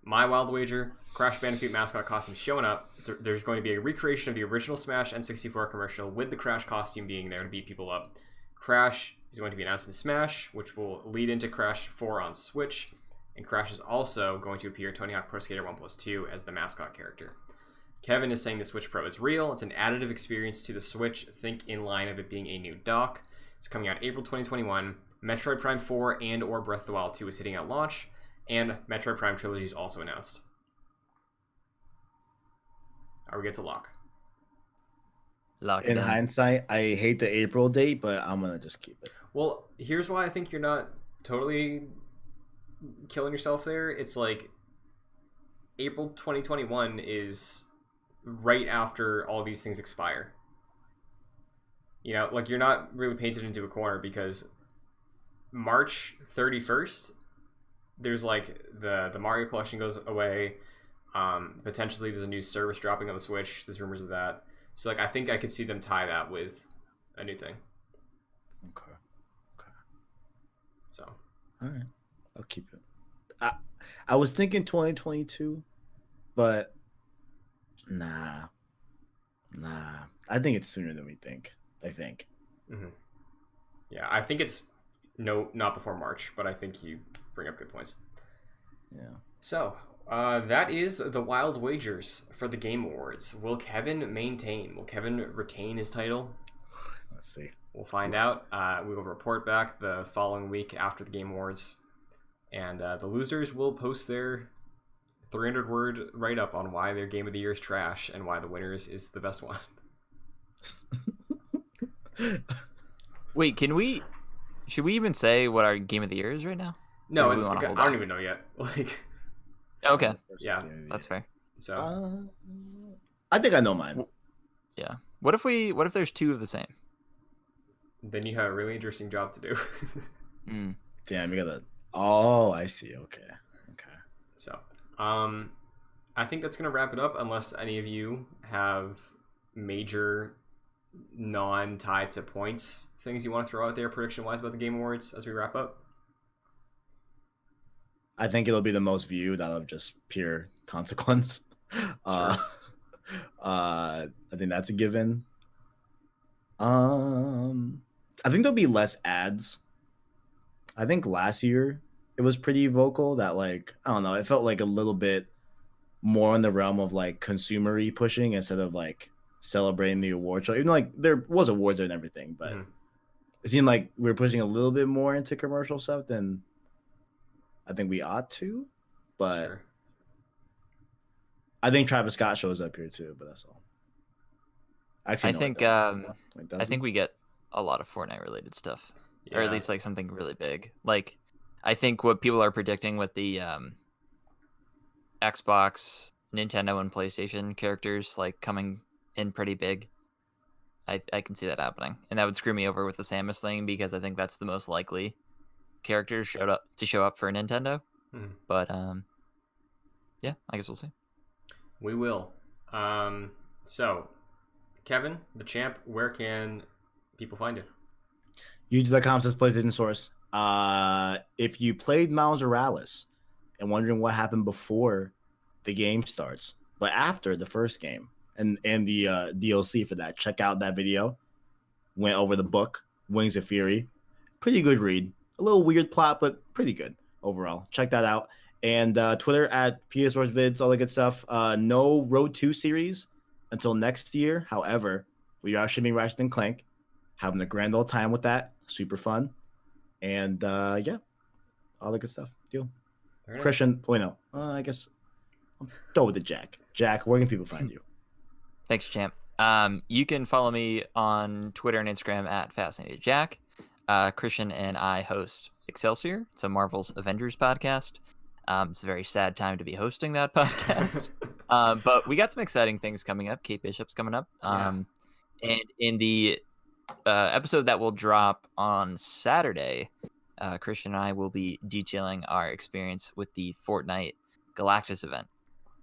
My wild wager, Crash Bandicoot mascot costume showing up. There's going to be a recreation of the original Smash N64 commercial with the Crash costume being there to beat people up. Crash is going to be announced in Smash, which will lead into Crash 4 on Switch. And Crash is also going to appear in Tony Hawk Pro Skater 1+2 as the mascot character. Kevin is saying the Switch Pro is real. It's an additive experience to the Switch. Think in line of it being a new dock. It's coming out April 2021. Metroid Prime 4 and or Breath of the Wild 2 is hitting at launch. And Metroid Prime Trilogy is also announced. Are we good to lock? Lock it In in. hindsight, I hate the April date, but I'm gonna just keep it. Well, here's why I think you're not totally killing yourself there. It's like April 2021 is right after all these things expire. You know, like you're not really painted into a corner because March 31st, there's like the Mario collection goes away. Potentially there's a new service dropping on the Switch. There's rumors of that. So like I think I could see them tie that with a new thing. Okay. So All right. I'll keep it. I was thinking 2022, but nah. I think it's sooner than we think. I think. mm-hmm. Yeah, I think it's not before March, but I think you bring up good points. Yeah. So that is the wild wagers for the Game Awards. Will Kevin maintain? Will Kevin retain his title? Let's see. We'll find out. We will report back the following week after the Game Awards. And the losers will post their 300-word write-up on why their Game of the Year is trash and why the winners is the best one. Wait, should we even say what our Game of the Year is right now? No, Or do we I wanna hold don't off? even know yet. Like, Okay, yeah. that's fair. So I think I know mine. Yeah. What if there's two of the same? then you have a really interesting job to do. Mm. Damn, you gotta. Oh, I see. Okay. So, I think that's gonna wrap it up. Unless any of you have major non-tied to points things you want to throw out there prediction-wise about the Game Awards as we wrap up. I think it'll be the most viewed out of just pure consequence. I think that's a given. I think there'll be less ads. I think last year it was pretty vocal that like I don't know, it felt like a little bit more in the realm of like consumery pushing instead of like celebrating the award show. Even though, like there was awards and everything, but it seemed like we were pushing a little bit more into commercial stuff than I think we ought to. But Sure. I think Travis Scott shows up here too, but that's all. Actually, I no, think it doesn't. Wait, does I he? think we get a lot of Fortnite related stuff, or Yeah. at least like something really big. Like I think what people are predicting with the Xbox, Nintendo, and PlayStation characters like coming in pretty big. I can see that happening, and that would screw me over with the Samus thing because I think that's the most likely character to show up for a Nintendo. But yeah, I guess we'll see. We will. So, Kevin, the champ, where can people find you? YouTube.com says PlayStation Source. If you played Miles Morales and wondering what happened before the game starts, but after the first game and the DLC for that, check out that video. Went over the book, Wings of Fury. Pretty good read. A little weird plot, but pretty good overall. Check that out. And Twitter at PSWarsVids, all that good stuff. No Road 2 series until next year. However, we are shipping Ratchet and Clank. Having a grand old time with that. Super fun. And yeah, all the good stuff. Deal. Very nice. Christian, wait, no. I guess I'll go with the Jack. Jack, where can people find you? Thanks, champ. You can follow me on Twitter and Instagram at FascinatedJack. Christian and I host Excelsior. It's a Marvel's Avengers podcast. It's a very sad time to be hosting that podcast. But we got some exciting things coming up. Kate Bishop's coming up. And in the episode that will drop on Saturday, Christian and I will be detailing our experience with the Fortnite Galactus event.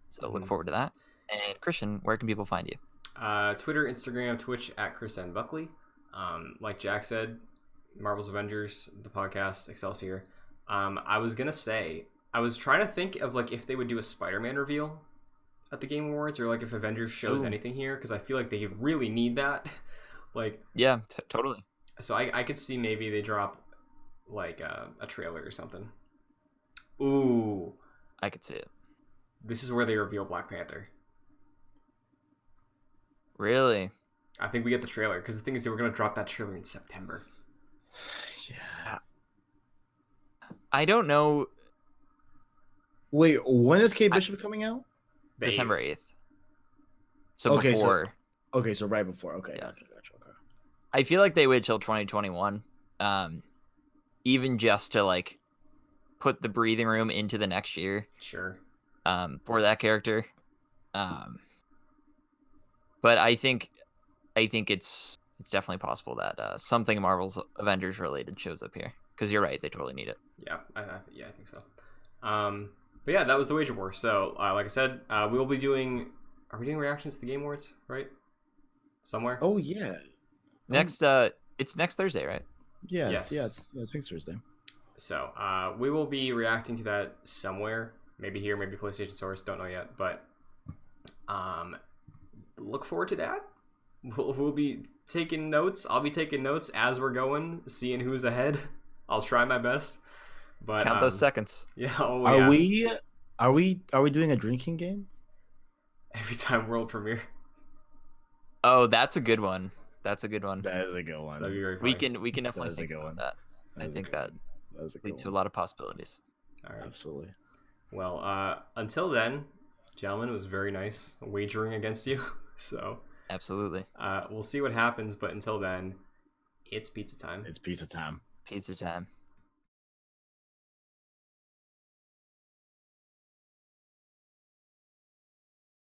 So look forward to that. And Christian, where can people find you? Twitter, Instagram, Twitch at Chris N. Buckley. Like Jack said, Marvel's Avengers, the podcast, Excelsior. I was gonna say, I was trying to think of like if they would do a Spider-Man reveal at the Game Awards, or like if Avengers shows anything here, because I feel like they really need that. Like, yeah, totally. So I could see maybe they drop like a trailer or something. Ooh, I could see it. This is where they reveal Black Panther. Really? I think we get the trailer, because the thing is they were going to drop that trailer in September. Yeah. I don't know. Wait, when is Kate Bishop coming out? December 8th. So Okay, before. So right before. Okay, Yeah. Gotcha. Okay. I feel like they wait till 2021, even just to like put the breathing room into the next year. Sure. For that character. But I think it's definitely possible that something Marvel's Avengers related shows up here, because you're right, they totally need it. Yeah, I think so. But yeah, that was the Wager War. So like I said, we will be doing. Are we doing reactions to the Game Awards? Right. Somewhere. Oh yeah. Next, it's next Thursday, right? Yes. Yeah, it's next Thursday. So we will be reacting to that somewhere. Maybe here, maybe PlayStation Source. Don't know yet, but look forward to that. We'll be taking notes. I'll be taking notes as we're going, seeing who's ahead. I'll try my best. But Count those seconds. Yeah. Are we doing a drinking game? Every time world premiere. Oh, that's a good one. That is a good one. That'd be very funny. We can definitely That is a think good about one. that. I think that leads to a one. lot of possibilities. All right. Absolutely. Well, until then, gentlemen, it was very nice wagering against you. So Absolutely. we'll see what happens. But until then, it's pizza time. It's pizza time. Pizza time.